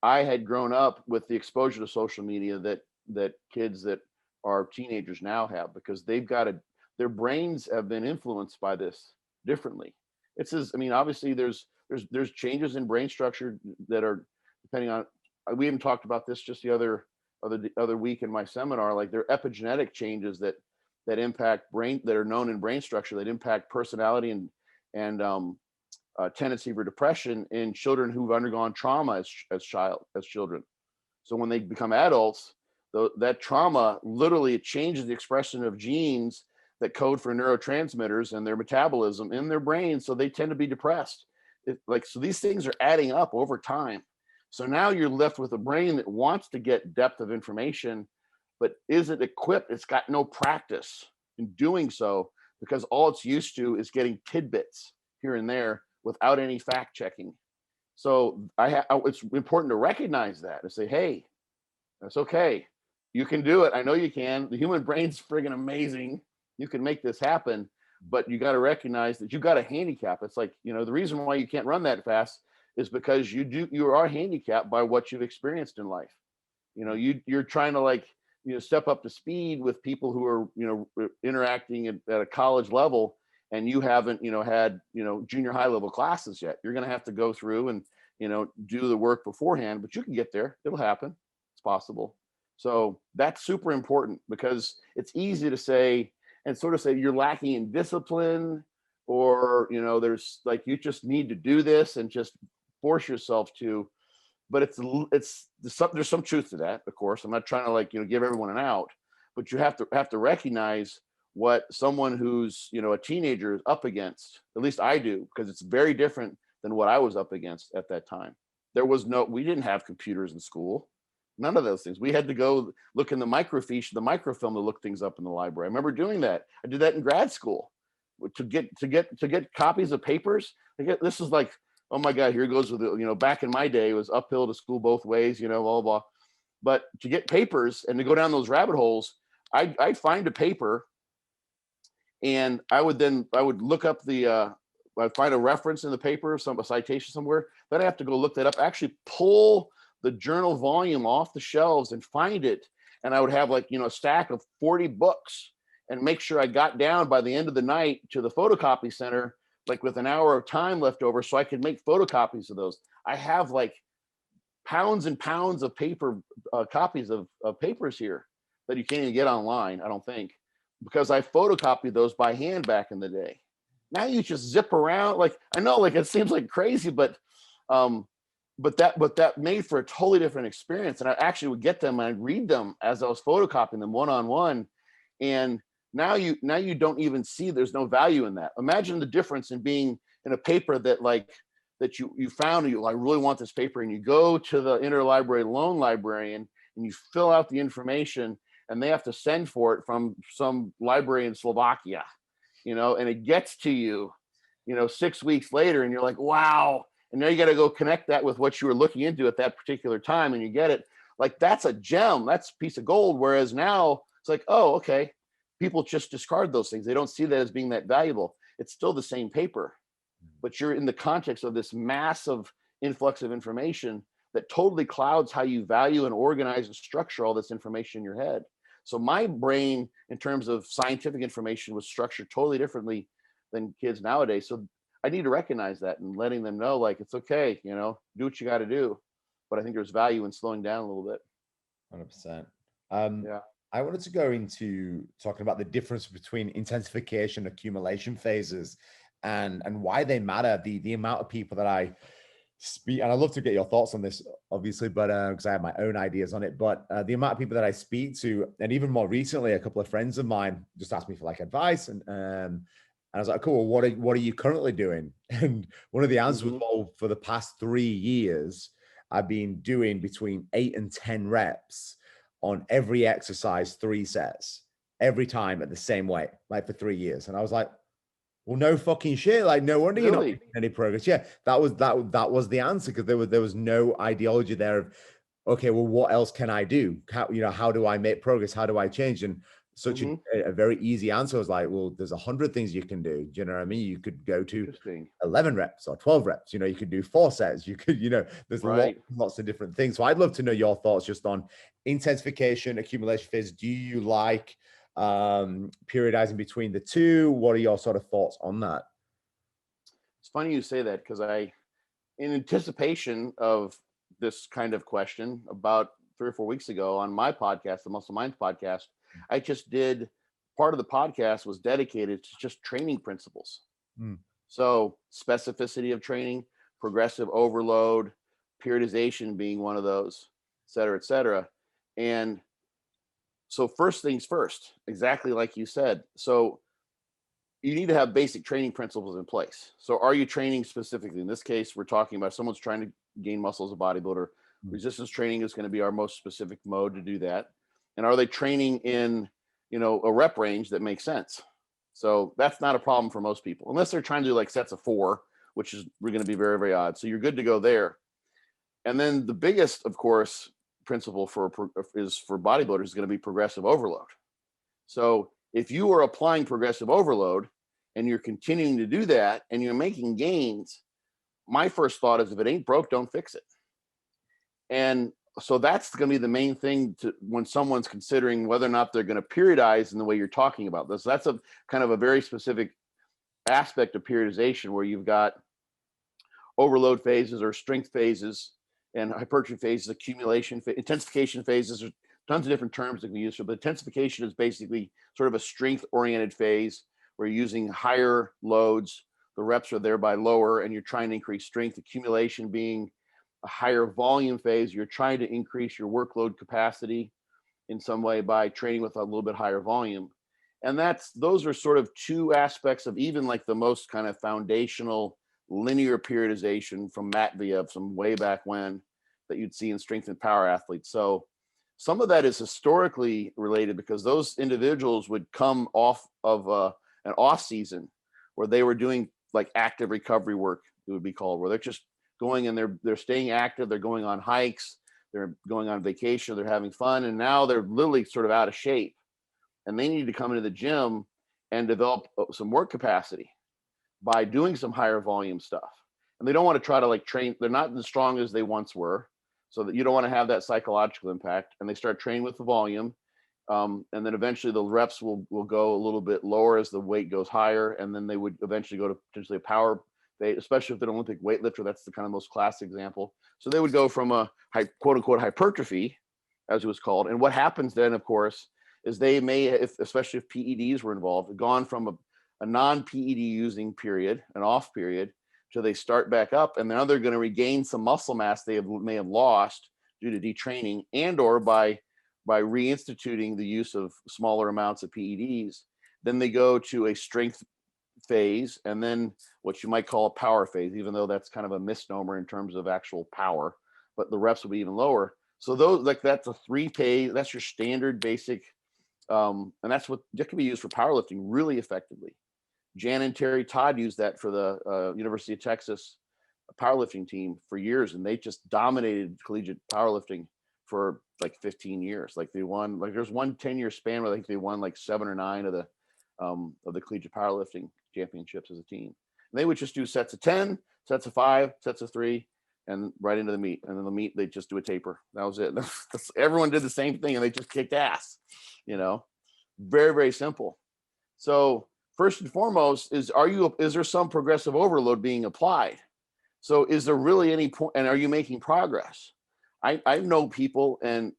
I had grown up with the exposure to social media that kids that are teenagers now have, because their brains have been influenced by this differently. It's as, I mean, obviously there's changes in brain structure that are depending on, we even talked about this just the other week in my seminar, like there are epigenetic changes that impact brain, that are known in brain structure, that impact personality and tendency for depression in children who've undergone trauma as children. So when they become adults, that trauma literally changes the expression of genes that code for neurotransmitters and their metabolism in their brain. So they tend to be depressed. So these things are adding up over time. So now you're left with a brain that wants to get depth of information, but isn't equipped. It's got no practice in doing so because all it's used to is getting tidbits here and there without any fact checking. So it's important to recognize that and say, hey, that's okay. You can do it. I know you can. The human brain's friggin' amazing. You can make this happen, but you got to recognize that you got a handicap. It's like, you know, the reason why you can't run that fast is because you are handicapped by what you've experienced in life. You know, you're trying to, like, you know, step up to speed with people who are, you know, interacting at a college level, and you haven't, you know, had, you know, junior high level classes yet. You're going to have to go through and, you know, do the work beforehand, but you can get there. It'll happen. It's possible. So that's super important, because it's easy to say and sort of say you're lacking in discipline, or, you know, there's like, you just need to do this and just force yourself to. But there's some truth to that, of course. I'm not trying to, like, you know, give everyone an out, but you have to recognize what someone who's, you know, a teenager is up against. At least I do, because it's very different than what I was up against at that time. We didn't have computers in school. None of those things. We had to go look in the microfiche, the microfilm, to look things up in the library. I remember doing that. I did that in grad school to get copies of papers. This is like, oh my God, here goes with it. You know, back in my day, it was uphill to school both ways, you know, blah, blah, blah. But to get papers and to go down those rabbit holes, I'd find a paper, and I would look up I'd find a reference in the paper, a citation somewhere. Then I have to go look that up, actually pull the journal volume off the shelves and find it. And I would have, like, you know, a stack of 40 books, and make sure I got down by the end of the night to the photocopy center, like with an hour of time left over, so I could make photocopies of those. I have like pounds and pounds of paper, copies of papers here that you can't even get online, I don't think. because I photocopied those by hand back in the day. Now you just zip around. Like, I know, like, it seems like crazy, but that made for a totally different experience. And I actually would get them and I'd read them as I was photocopying them one-on-one. And now you don't even see, there's no value in that. Imagine the difference in being in a paper that you found, and I really want this paper, and you go to the interlibrary loan librarian and you fill out the information, and they have to send for it from some library in Slovakia, and it gets to you, 6 weeks later, and you're like, wow. And now you got to go connect that with what you were looking into at that particular time, and you get it. Like, that's a gem, that's a piece of gold. Whereas now it's like, oh, okay. People just discard those things. They don't see that as being that valuable. It's still the same paper, but you're in the context of this massive influx of information that totally clouds how you value and organize and structure all this information in your head. So my brain, in terms of scientific information, was structured totally differently than kids nowadays. So I need to recognize that and letting them know, like, it's okay, do what you got to do. But I think there's value in slowing down a little bit. 100%. Yeah. I wanted to go into talking about the difference between intensification and accumulation phases and why they matter. The amount of people that I speak, and I'd love to get your thoughts on this, obviously, but because I have my own ideas on it, but the amount of people that I speak to, and even more recently, a couple of friends of mine just asked me for like advice, and I was like, cool, well, what are you currently doing? And one of the answers was, well, for the past 3 years, I've been doing between 8 and 10 reps on every exercise, 3 sets, every time at the same weight, like for 3 years. And I was like, well, no fucking shit. Like, no wonder you're not making any progress. Yeah, that was the answer, because there was no ideology there of, okay, well, what else can I do? How do I make progress? How do I change? And such a very easy answer was like, well, there's 100 things you can do. Do you know what I mean? You could go to 11 reps or 12 reps. You could do 4 sets. You could, there's lots of different things. So I'd love to know your thoughts just on intensification, accumulation phase. Do you like periodizing between the two? What are your sort of thoughts on that? It's funny you say that, because in anticipation of this kind of question, about 3 or 4 weeks ago on my podcast, the Muscle Minds podcast, I just did, part of the podcast was dedicated to just training principles. So specificity of training, progressive overload, periodization being one of those, et cetera, et cetera. And so first things first, exactly like you said. So you need to have basic training principles in place. So are you training specifically? In this case, we're talking about someone's trying to gain muscle as a bodybuilder. Resistance training is going to be our most specific mode to do that. And are they training in, a rep range that makes sense? So that's not a problem for most people, unless they're trying to do like sets of 4, which is going to be very, very odd. So you're good to go there. And then the biggest, of course, principle for bodybuilders is going to be progressive overload. So if you are applying progressive overload and you're continuing to do that and you're making gains, my first thought is, if it ain't broke, don't fix it. And so that's going to be the main thing when someone's considering whether or not they're going to periodize in the way you're talking about this. That's a kind of a very specific aspect of periodization, where you've got overload phases or strength phases and hypertrophy phases, accumulation, intensification phases. There's tons of different terms that can be used for, but intensification is basically sort of a strength-oriented phase where you're using higher loads. The reps are thereby lower, and you're trying to increase strength. Accumulation being a higher volume phase. You're trying to increase your workload capacity in some way by training with a little bit higher volume. And those are sort of 2 aspects of even like the most kind of foundational linear periodization from Matveyev, from way back when, that you'd see in strength and power athletes. So some of that is historically related, because those individuals would come off of an off season where they were doing like active recovery work, it would be called, where they're just going and they're staying active, they're going on hikes, they're going on vacation, they're having fun, and now they're literally sort of out of shape, and they need to come into the gym and develop some work capacity by doing some higher volume stuff. And they don't want to try to like train, they're not as strong as they once were, so that you don't want to have that psychological impact. And they start training with the volume, and then eventually the reps will go a little bit lower as the weight goes higher, and then they would eventually go to potentially a power, especially if they're an Olympic weightlifter. That's the kind of most classic example. So they would go from a quote unquote hypertrophy, as it was called. And what happens then, of course, is they may, especially if PEDs were involved, gone from a non-PED using period, an off period, till they start back up, and now they're going to regain some muscle mass they may have lost due to detraining, and or by reinstituting the use of smaller amounts of PEDs. Then they go to a strength phase, and then what you might call a power phase, even though that's kind of a misnomer in terms of actual power, but the reps will be even lower. So those, like, that's a 3-phase, that's your standard basic, and that can be used for powerlifting really effectively. Jan and Terry Todd used that for the University of Texas powerlifting team for years, and they just dominated collegiate powerlifting for like 15 years. Like they won, like there's one 10-year span where I think they won like 7 or 9 of the collegiate powerlifting championships as a team. And they would just do sets of 10, sets of 5, sets of 3, and right into the meet. And then the meet, they just do a taper. That was it. Everyone did the same thing, and they just kicked ass. You know, very, very simple. So first and foremost is there some progressive overload being applied? So is there really any point, and are you making progress? I know people and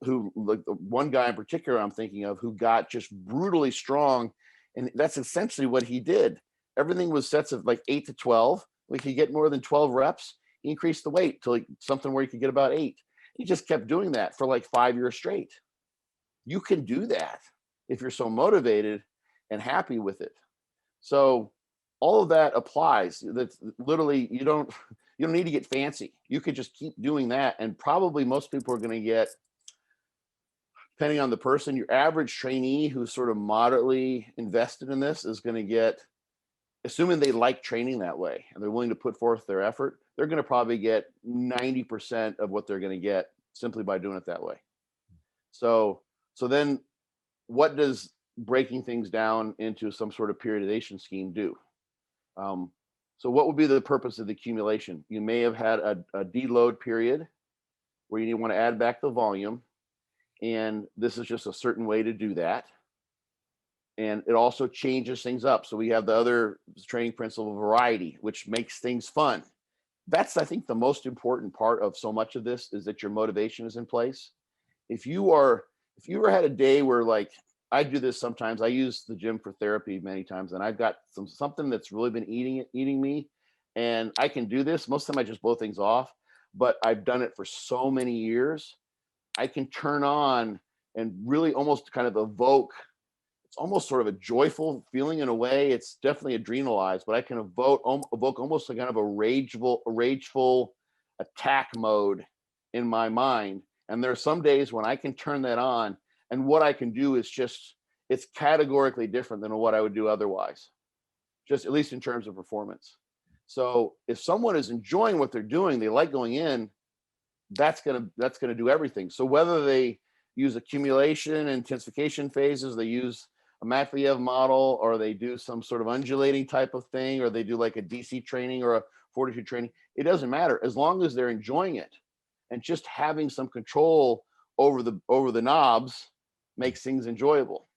who, like one guy in particular I'm thinking of, who got just brutally strong, and that's essentially what he did. Everything was sets of like 8 to 12. We could get more than 12 reps. He increased the weight to like something where you could get about 8. He just kept doing that for like 5 years straight. You can do that if you're so motivated and happy with it. So all of that applies. That's literally, you don't need to get fancy. You could just keep doing that, and probably most people are going to get, depending on the person, your average trainee who's sort of moderately invested in this is going to get, assuming they like training that way and they're willing to put forth their effort, they're going to probably get 90% of what they're going to get simply by doing it that way. So then what does breaking things down into some sort of periodization scheme do? So what would be the purpose of the accumulation? You may have had a deload period where you want to add back the volume, and this is just a certain way to do that. And it also changes things up. So we have the other training principle of variety, which makes things fun. That's, I think, the most important part of so much of this, is that your motivation is in place. If you ever had a day where, like, I do this sometimes, I use the gym for therapy many times, and I've got something that's really been eating me, and I can do this. Most of the time I just blow things off, but I've done it for so many years. I can turn on and really almost kind of evoke, it's almost sort of a joyful feeling in a way. It's definitely adrenalized, but I can evoke almost like kind of a rageful attack mode in my mind. And there are some days when I can turn that on, and what I can do is just, it's categorically different than what I would do otherwise, just at least in terms of performance. So if someone is enjoying what they're doing, they like going in, that's gonna do everything. So whether they use accumulation and intensification phases, they use a Matveyev model, or they do some sort of undulating type of thing, or they do like a DC training or a Fortitude training, it doesn't matter, as long as they're enjoying it. And just having some control over the knobs makes things enjoyable.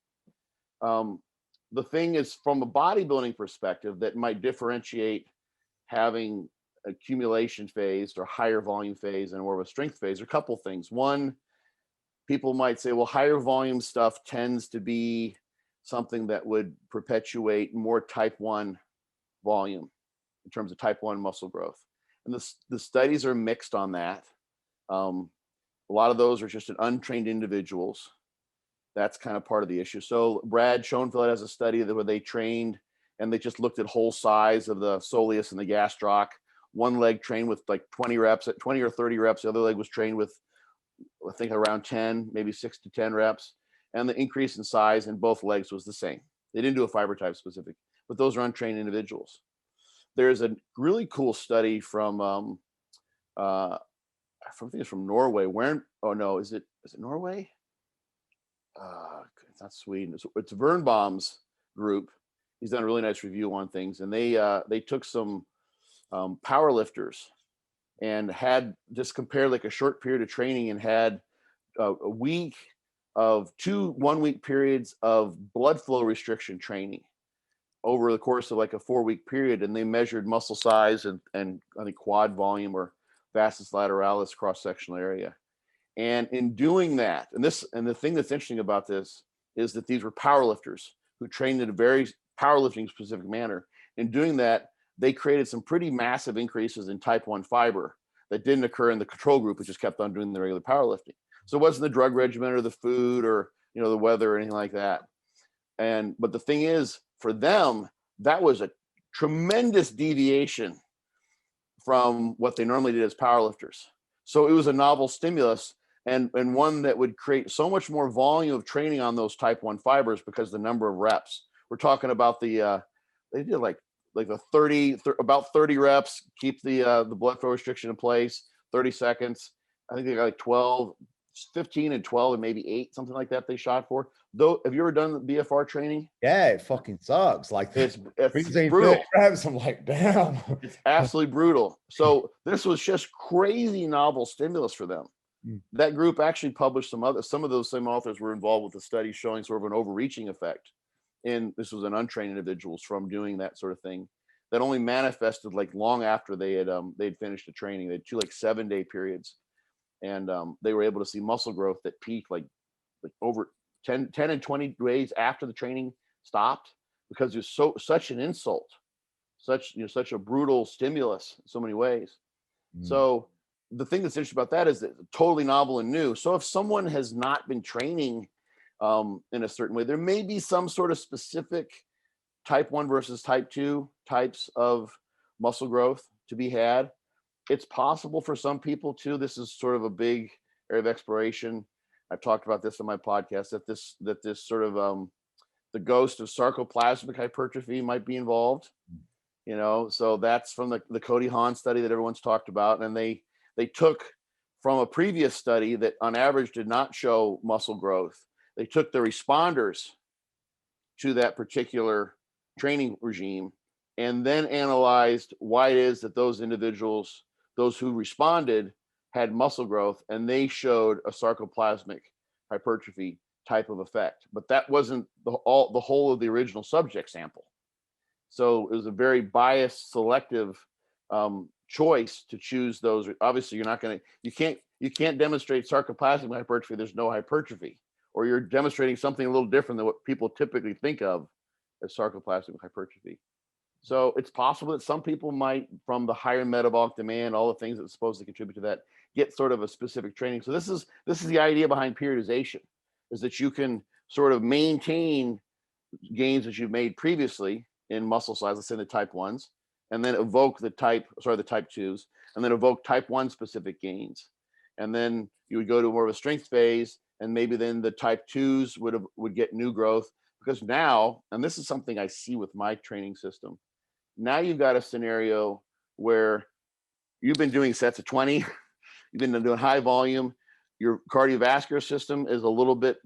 The thing is, from a bodybuilding perspective, that might differentiate having accumulation phase or higher volume phase and more of a strength phase, are a couple things. One, people might say, well, higher volume stuff tends to be something that would perpetuate more type 1 volume in terms of type 1 muscle growth. And the studies are mixed on that. A lot of those are just in untrained individuals. That's kind of part of the issue. So Brad Schoenfeld has a study where they trained, and they just looked at whole size of the soleus and the gastroc. One leg trained with like 20 reps, at 20 or 30 reps. The other leg was trained with, I think, around 10, maybe 6 to 10 reps. And the increase in size in both legs was the same. They didn't do a fiber type specific, but those are untrained individuals. There's a really cool study from, I think it's from Norway. Is it Norway? It's not Sweden. It's Vernbaum's group. He's done a really nice review on things, and they took some powerlifters and had just compared like a short period of training, and had a week of 2 1-week periods of blood flow restriction training over the course of like a 4-week period, and they measured muscle size and I think quad volume or vastus lateralis cross-sectional area. And in doing that, and the thing that's interesting about this is that these were powerlifters who trained in a very powerlifting specific manner. In doing that, they created some pretty massive increases in type 1 fiber that didn't occur in the control group, which just kept on doing the regular powerlifting. So it wasn't the drug regimen or the food or, you know, the weather or anything like that. But the thing is, for them, that was a tremendous deviation from what they normally did as powerlifters. So it was a novel stimulus, and one that would create so much more volume of training on those type 1 fibers because the number of reps. We're talking about they did like about 30 reps, keep the blood flow restriction in place, 30 seconds. I think they got like 12, 15 and 12 and maybe 8, something like that they shot for. Though, have you ever done the BFR training? Yeah, it fucking sucks. Like it's brutal. Reps, I'm like, damn. It's absolutely brutal. So this was just crazy novel stimulus for them. That group actually published some of those same authors were involved with the study showing sort of an overreaching effect. And this was in untrained individuals from doing that sort of thing that only manifested like long after they'd finished the training. They had 2 like 7-day periods. And they were able to see muscle growth that peaked like over 10 and 20 days after the training stopped, because it was such an insult, such a brutal stimulus in so many ways. So the thing that's interesting about that is that it's totally novel and new. So if someone has not been training in a certain way, there may be some sort of specific type 1 versus type 2 types of muscle growth to be had. It's possible for some people too. This is sort of a big area of exploration. I've talked about this on my podcast, that this sort of the ghost of sarcoplasmic hypertrophy might be involved. You know, so that's from the Cody Hahn study that everyone's talked about. And they took from a previous study that on average did not show muscle growth. They took the responders to that particular training regime and then analyzed why it is that those individuals, those who responded, had muscle growth, and they showed a sarcoplasmic hypertrophy type of effect. But that wasn't the whole of the original subject sample. So it was a very biased, selective choice to choose those. Obviously, you can't demonstrate sarcoplasmic hypertrophy. There's no hypertrophy, or you're demonstrating something a little different than what people typically think of as sarcoplasmic hypertrophy. So it's possible that some people might, from the higher metabolic demand, all the things that supposedly contribute to that, get sort of a specific training. So this is the idea behind periodization, is that you can sort of maintain gains that you've made previously in muscle size, let's say the type 1s, and then evoke the type 2s, and then evoke type 1 specific gains. And then you would go to more of a strength phase, and maybe then the type 2s would get new growth. Because now, and this is something I see with my training system, now you've got a scenario where you've been doing sets of 20, you've been doing high volume, your cardiovascular system is a little bit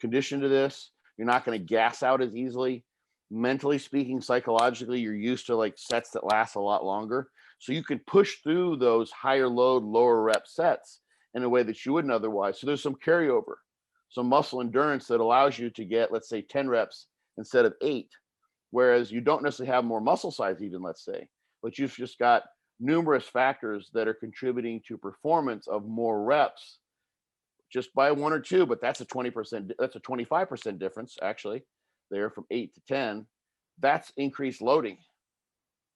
conditioned to this. You're not going to gas out as easily. Mentally speaking, psychologically, you're used to like sets that last a lot longer. So you can push through those higher load, lower rep sets in a way that you wouldn't otherwise. So there's some carryover, some muscle endurance that allows you to get, let's say, 10 reps instead of 8. Whereas you don't necessarily have more muscle size even, let's say, but you've just got numerous factors that are contributing to performance of more reps just by 1 or 2, but that's a 20%, that's a 25% difference actually there from 8 to 10. That's increased loading.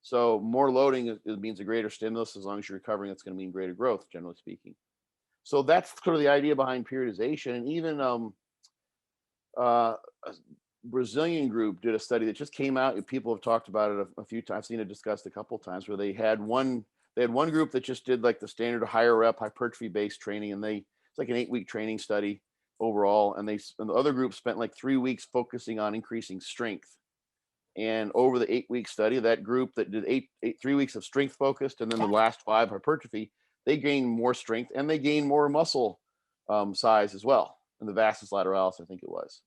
So more loading it means a greater stimulus. As long as you're recovering, it's going to mean greater growth, generally speaking. So that's sort of the idea behind periodization. And even a Brazilian group did a study that just came out. People have talked about it a few times. I've seen it discussed a couple of times, where they had one group that just did like the standard higher rep hypertrophy based training, and it's like an 8-week training study overall. And the other group spent like 3 weeks focusing on increasing strength. And over the 8-week study, that group that did 3 weeks of strength focused, and then the last 5 hypertrophy, they gained more strength and they gained more muscle size as well, in the vastus lateralis, I think it was.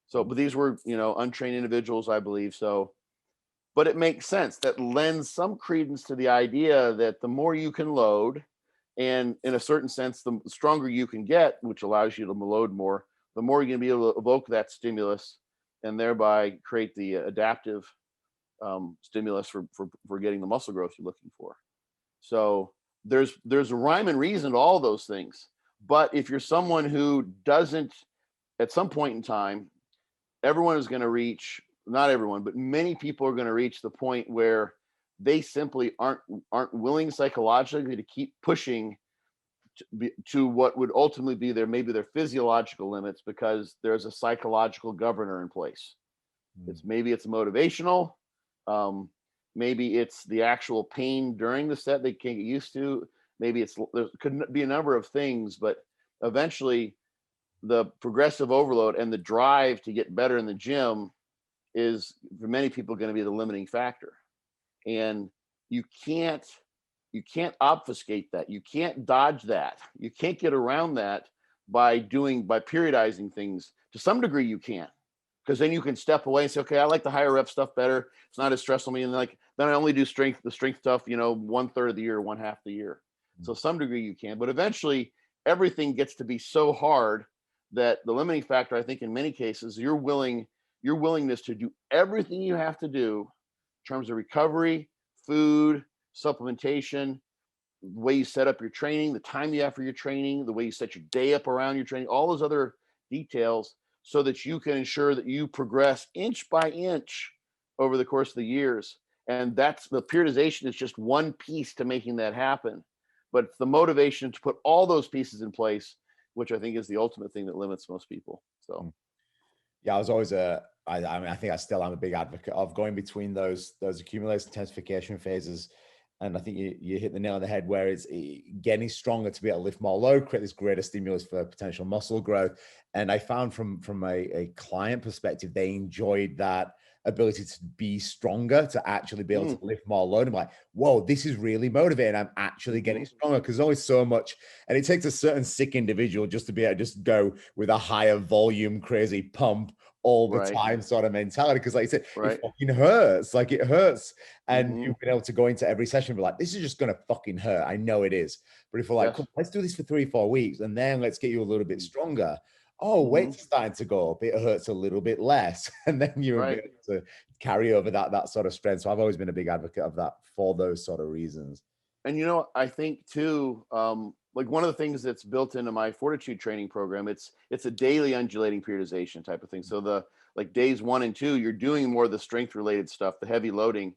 So, but these were, untrained individuals, I believe. So, but it makes sense. That lends some credence to the idea that the more you can load, and in a certain sense, the stronger you can get, which allows you to load more, the more you're going to be able to evoke that stimulus and thereby create the adaptive stimulus for getting the muscle growth you're looking for. So there's a rhyme and reason to all those things. But if you're someone who doesn't, at some point in time, everyone is going to reach, not everyone, but many people are going to reach the point where they simply aren't willing psychologically to keep pushing to what would ultimately be maybe their physiological limits, because there's a psychological governor in place. Maybe it's motivational, maybe it's the actual pain during the set they can't get used to, maybe there could be a number of things, but eventually the progressive overload and the drive to get better in the gym is, for many people, going to be the limiting factor. And you can't obfuscate that. You can't dodge that. You can't get around that by periodizing things. To some degree you can, because then you can step away and say, okay, I like the higher rep stuff better. It's not as stressful to me. And then I only do the strength stuff, 1/3 of the year, 1/2 the year. So some degree you can, but eventually everything gets to be so hard that the limiting factor, I think in many cases, your willingness to do everything you have to do in terms of recovery, food, supplementation, the way you set up your training, the time you have for your training, the way you set your day up around your training, all those other details, so that you can ensure that you progress inch by inch over the course of the years. And that's the periodization is just one piece to making that happen. But it's the motivation to put all those pieces in place, which I think is the ultimate thing that limits most people. So, yeah, I was always I think I still am a big advocate of going between those accumulation intensification phases. And I think you hit the nail on the head, where it's getting stronger to be able to lift more load, create this greater stimulus for potential muscle growth. And I found from a client perspective, they enjoyed that ability to be stronger, to actually be able to lift more load. I'm like, whoa, this is really motivating. I'm actually getting stronger, because there's always so much, and it takes a certain sick individual just to be able to just go with a higher volume, crazy pump all the time sort of mentality. Because like you said, it fucking hurts. Like, it hurts. And you've been able to go into every session and be like, this is just going to fucking hurt. I know it is. But if we're like, cool, let's do this for 3-4 weeks, and then let's get you a little bit stronger. Oh, weight's starting to go up. It hurts a little bit less. And then you're able to carry over that sort of strength. So I've always been a big advocate of that for those sort of reasons. And I think too, like one of the things that's built into my Fortitude training program, it's a daily undulating periodization type of thing. So like days 1 and 2, you're doing more of the strength related stuff, the heavy loading.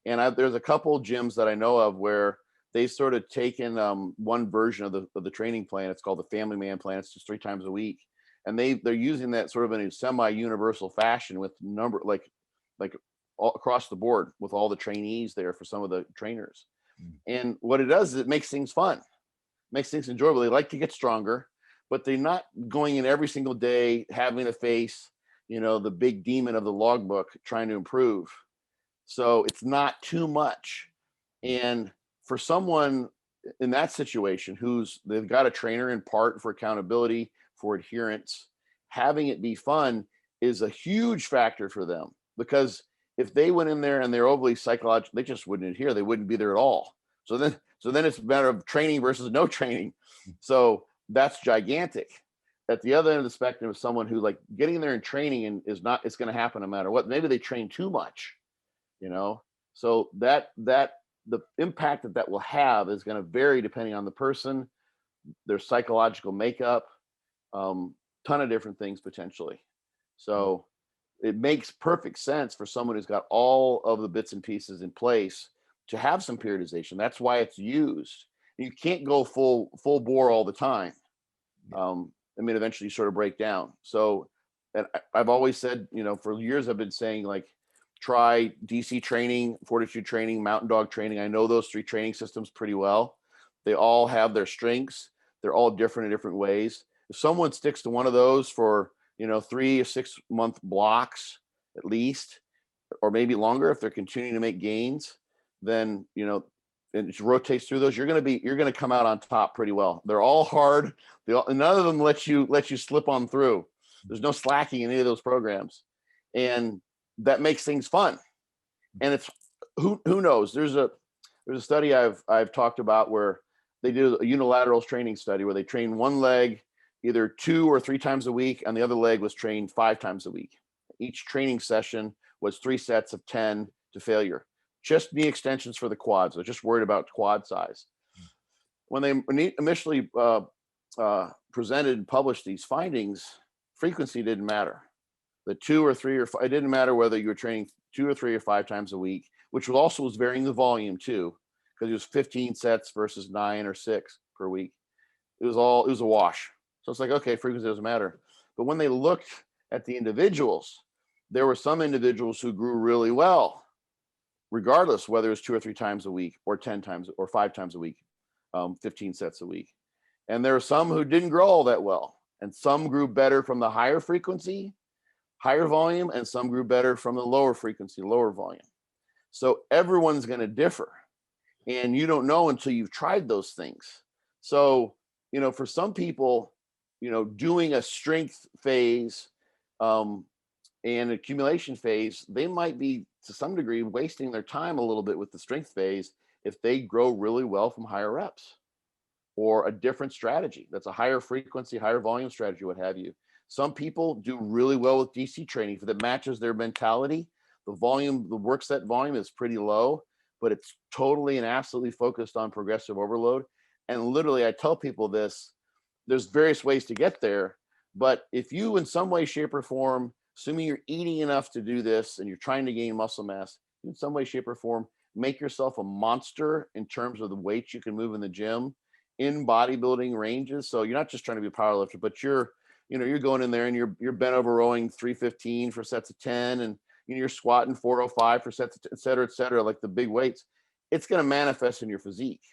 And there's a couple gyms that I know of where they sort of taken one version of the training plan. It's called the Family Man plan. It's just 3 times a week. And they're using that sort of in a semi-universal fashion with like all across the board with all the trainees there for some of the trainers. And what it does is it makes things fun, makes things enjoyable. They like to get stronger, but they're not going in every single day having to face, the big demon of the logbook trying to improve. So it's not too much. And for someone in that situation they've got a trainer in part for accountability, for adherence, having it be fun is a huge factor for them, because if they went in there and they're overly psychological, they just wouldn't adhere. They wouldn't be there at all. So then it's a matter of training versus no training. So that's gigantic. At the other end of the spectrum is someone who, like, getting there and training and it's going to happen no matter what. Maybe they train too much, so that the impact that will have is going to vary depending on the person, their psychological makeup, ton of different things potentially. So it makes perfect sense for someone who's got all of the bits and pieces in place to have some periodization. That's why it's used. You can't go full bore all the time. Eventually you sort of break down. So, and I've always said, for years I've been saying, like, try DC training, Fortitude training, Mountain Dog training. I know those 3 training systems pretty well. They all have their strengths. They're all different in different ways. If someone sticks to one of those for 3 or 6 month blocks at least, or maybe longer if they're continuing to make gains, then and it rotates through those, you're going to come out on top pretty well. They're all hard. None of them let you slip on through. There's no slacking in any of those programs, and that makes things fun. And it's who knows. There's a study I've talked about where they did a unilateral training study where they trained one leg either 2 or 3 times a week, and the other leg was trained 5 times a week. Each training session was 3 sets of 10 to failure. Just knee extensions for the quads. They're just worried about quad size. When they initially presented and published these findings, frequency didn't matter. the 2 or 3 or 5, it didn't matter whether you were training 2 or 3 or 5 times a week, which also was varying the volume too, because it was 15 sets versus 9 or 6 per week. It was a wash. So it's like, okay, frequency doesn't matter. But when they looked at the individuals, there were some individuals who grew really well, regardless whether it was 2 or 3 times a week or 10 times or 5 times a week, 15 sets a week. And there are some who didn't grow all that well. And some grew better from the higher frequency, higher volume, and some grew better from the lower frequency, lower volume. So everyone's going to differ. And you don't know until you've tried those things. So, you know, for some people, you know, doing a strength phase and accumulation phase, they might be to some degree wasting their time a little bit with the strength phase if they grow really well from higher reps or a different strategy that's a higher frequency, higher volume strategy, what have you. Some people do really well with DC training that matches their mentality. The volume, the work set volume is pretty low, but it's totally and absolutely focused on progressive overload. And literally, I tell people this, there's various ways to get there, but if you in some way, shape, or form, assuming you're eating enough to do this and you're trying to gain muscle mass, in some way, shape, or form, make yourself a monster in terms of the weight you can move in the gym in bodybuilding ranges. So you're not just trying to be a powerlifter, but you're going in there and you're bent over rowing 315 for sets of 10, and you're squatting 405 for sets, et cetera, like the big weights. It's going to manifest in your physique,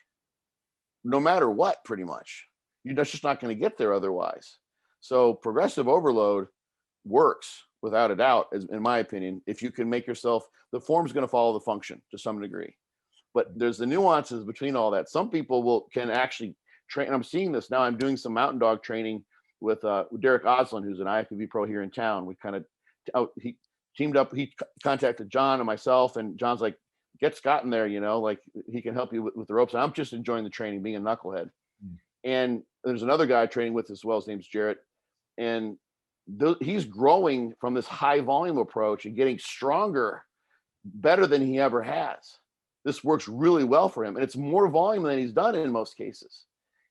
no matter what, pretty much. You're just not going to get there otherwise. So progressive overload works without a doubt, in my opinion, if you can make yourself, the form's going to follow the function to some degree. But there's the nuances between all that. Some people can actually train. I'm seeing this now. I'm doing some mountain dog training with Derek Oslin, who's an IFBB pro here in town. We kind of, he teamed up, he contacted John and myself, and John's like, get Scott in there, like he can help you with the ropes. And I'm just enjoying the training, being a knucklehead. And there's another guy training with as well. His name's Jarrett. And he's growing from this high volume approach and getting stronger, better than he ever has. This works really well for him. And it's more volume than he's done in most cases.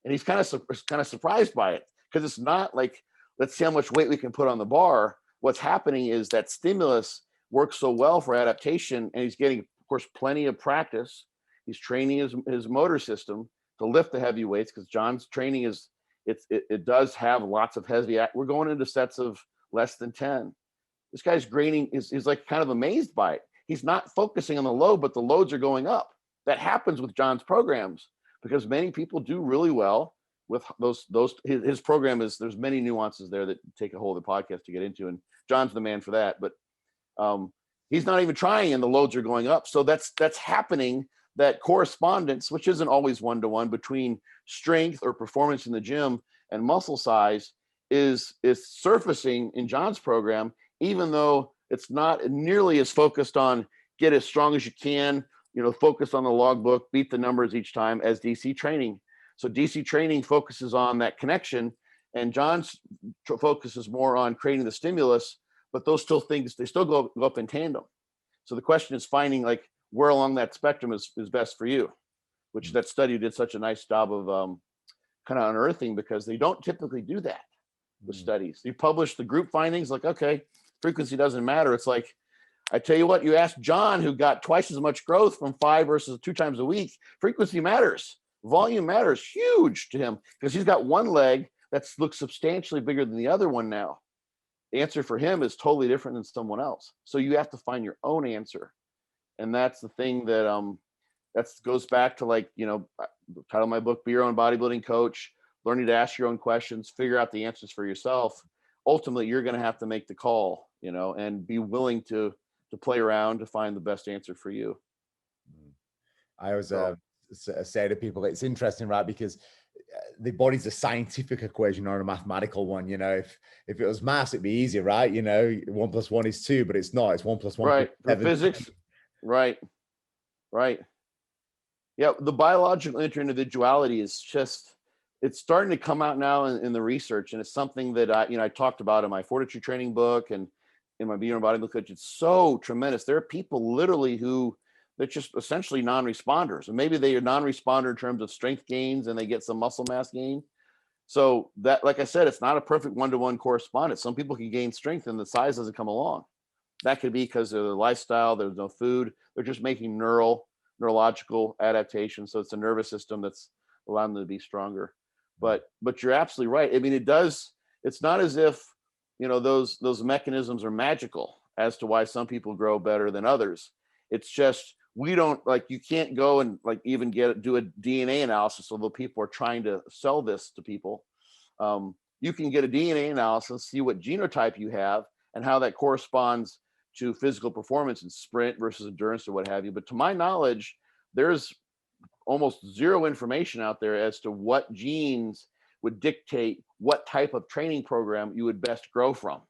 And he's kind of surprised by it, because it's not like, let's see how much weight we can put on the bar. What's happening is that stimulus works so well for adaptation, and he's getting, of course, plenty of practice. He's training his motor system to lift the heavy weights, because John's training it does have lots of heavy. We're going into sets of less than 10. This guy's grading is like kind of amazed by it. He's not focusing on the load, but the loads are going up. That happens with John's programs, because many people do really well with those. His program there's many nuances there that take a whole other podcast to get into, and John's the man for that. But he's not even trying, and the loads are going up. So that's happening. That correspondence, which isn't always one-to-one, between strength or performance in the gym and muscle size, is surfacing in John's program, even though it's not nearly as focused on get as strong as you can, focus on the logbook, beat the numbers each time, as DC training. So DC training focuses on that connection, and John's focuses more on creating the stimulus, but those things still go up in tandem. So the question is finding like where along that spectrum is best for you, which that study did such a nice job of kind of unearthing, because they don't typically do that with studies. You publish the group findings, like, okay, frequency doesn't matter. It's like, I tell you what, you ask John, who got twice as much growth from 5 versus 2 times a week, frequency matters. Volume matters huge to him, because he's got one leg that looks substantially bigger than the other one now. The answer for him is totally different than someone else. So you have to find your own answer. And that's the thing that that goes back to, like, the title of my book, Be Your Own Bodybuilding Coach, learning to ask your own questions, figure out the answers for yourself. Ultimately, you're going to have to make the call, and be willing to play around to find the best answer for you. I always say to people, it's interesting, right? Because the body's a scientific equation or a mathematical one. If it was maths, it'd be easy, right? 1 + 1 is 2, but it's not. It's 1 + 1. Right. For physics. Right. Yeah. The biological interindividuality is it's starting to come out now in the research. And it's something that I talked about in my Fortitude Training book and in my Be Your Own Bodybuilding Coach. It's so tremendous. There are people literally who they're just essentially non-responders, and maybe they are non-responder in terms of strength gains and they get some muscle mass gain, So that, like I said, it's not a perfect one-to-one correspondence. Some people can gain strength and the size doesn't come along. That could be because of their lifestyle, there's no food, they're just making neurological adaptation. So it's the nervous system that's allowing them to be stronger. But you're absolutely right. I mean, it's not as if, you know, those mechanisms are magical as to why some people grow better than others. It's just, we don't, like, you can't go and like even do a DNA analysis, although people are trying to sell this to people. You can get a DNA analysis, see what genotype you have and how that corresponds to physical performance in sprint versus endurance or what have you. But to my knowledge, there's almost zero information out there as to what genes would dictate what type of training program you would best grow from.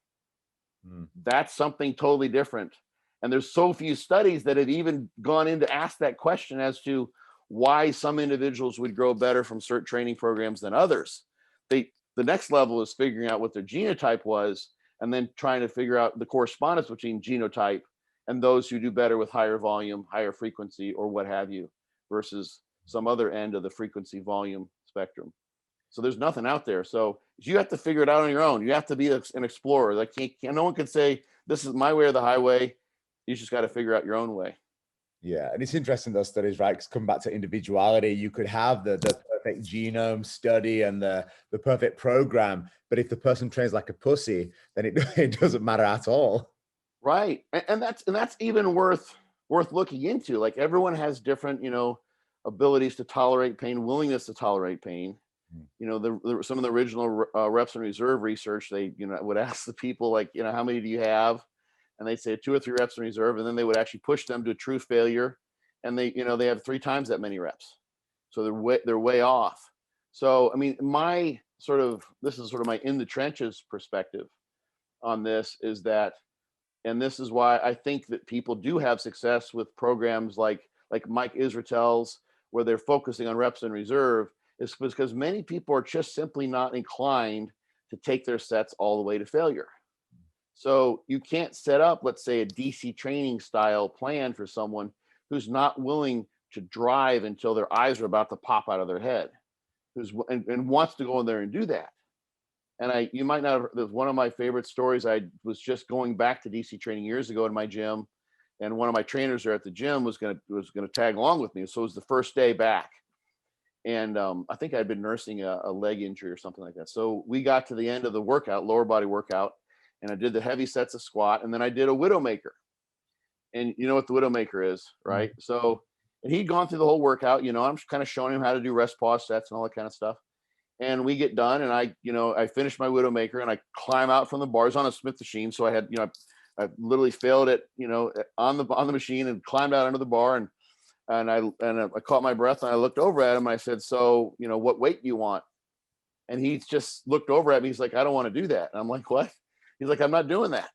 That's something totally different. And there's so few studies that have even gone in to ask that question as to why some individuals would grow better from certain training programs than others. The next level is figuring out what their genotype was, and then trying to figure out the correspondence between genotype and those who do better with higher volume, higher frequency, or what have you, versus some other end of the frequency volume spectrum. So there's nothing out there. So you have to figure it out on your own. You have to be an explorer. Like, no one can say, this is my way or the highway. You just got to figure out your own way. Yeah, and it's interesting, those studies, right? Because come back to individuality, you could have the perfect genome study and the perfect program, but if the person trains like a pussy, then it doesn't matter at all. Right, and that's even worth looking into. Like, everyone has different, you know, abilities to tolerate pain, willingness to tolerate pain. You know, some of the original reps and reserve research, they, you know, would ask the people, like, you know, how many do you have? And they'd say 2 or 3 reps in reserve, and then they would actually push them to a true failure, and they, you know, they have 3 times that many reps, so they're way off. So I mean, this is sort of my in the trenches perspective on this, is that, and this is why I think that people do have success with programs like Mike Israetel's, where they're focusing on reps in reserve, is because many people are just simply not inclined to take their sets all the way to failure. So you can't set up, let's say, a DC training style plan for someone who's not willing to drive until their eyes are about to pop out of their head, and wants to go in there and do that. And you might not have, there's one of my favorite stories. I was just going back to DC training years ago in my gym, and one of my trainers there at the gym was gonna tag along with me. So it was the first day back, and I think I'd been nursing a leg injury or something like that. So we got to the end of the workout, lower body workout, and I did the heavy sets of squat, and then I did a Widowmaker. And you know what the Widowmaker is, right? So, and he'd gone through the whole workout, you know, I'm just kind of showing him how to do rest pause sets and all that kind of stuff. And we get done, and I finished my Widowmaker, and I climb out from the bars on a Smith machine. So I had, you know, I literally failed it, you know, on the machine, and climbed out under the bar, and I caught my breath, and I looked over at him, and I said, so, you know, what weight do you want? And he just looked over at me. He's like, I don't want to do that. And I'm like, what? He's like, I'm not doing that.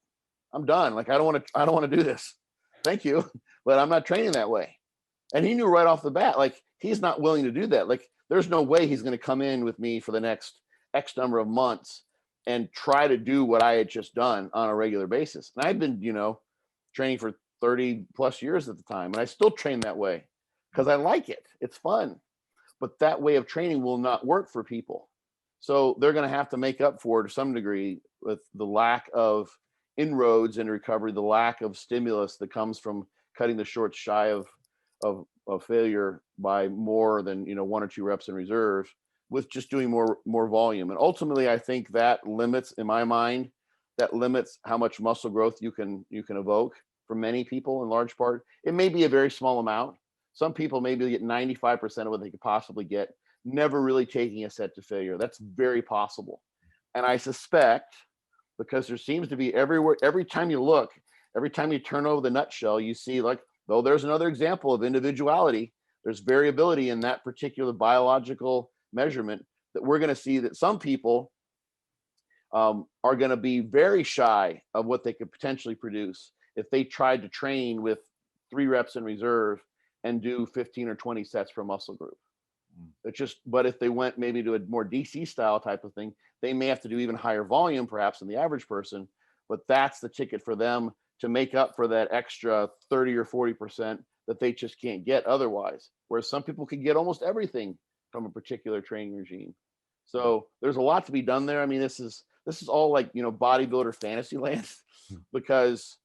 I'm done. Like, I don't want to do this. Thank you, but I'm not training that way. And he knew right off the bat, like, he's not willing to do that. Like, there's no way he's going to come in with me for the next X number of months and try to do what I had just done on a regular basis. And I've been, you know, training for 30 plus years at the time, and I still train that way because I like it. It's fun. But that way of training will not work for people. So they're going to have to make up for it to some degree with the lack of inroads in recovery, the lack of stimulus that comes from cutting the short shy of failure by more than, you know, 1 or 2 reps in reserve, with just doing more volume. And ultimately, I think that limits, in my mind, that limits how much muscle growth you can evoke for many people. In large part, it may be a very small amount. Some people maybe get 95% of what they could possibly get, never really taking a set to failure. That's very possible. And I suspect, because there seems to be everywhere, every time you look, every time you turn over the nutshell, you see, like, though there's another example of individuality, there's variability in that particular biological measurement, that we're going to see that some people are going to be very shy of what they could potentially produce if they tried to train with 3 reps in reserve and do 15 or 20 sets per muscle group. It's just, but if they went maybe to a more DC style type of thing, they may have to do even higher volume perhaps than the average person, but that's the ticket for them to make up for that extra 30 or 40% that they just can't get otherwise. Whereas some people can get almost everything from a particular training regime. So there's a lot to be done there. I mean, this is all like, bodybuilder fantasy land because,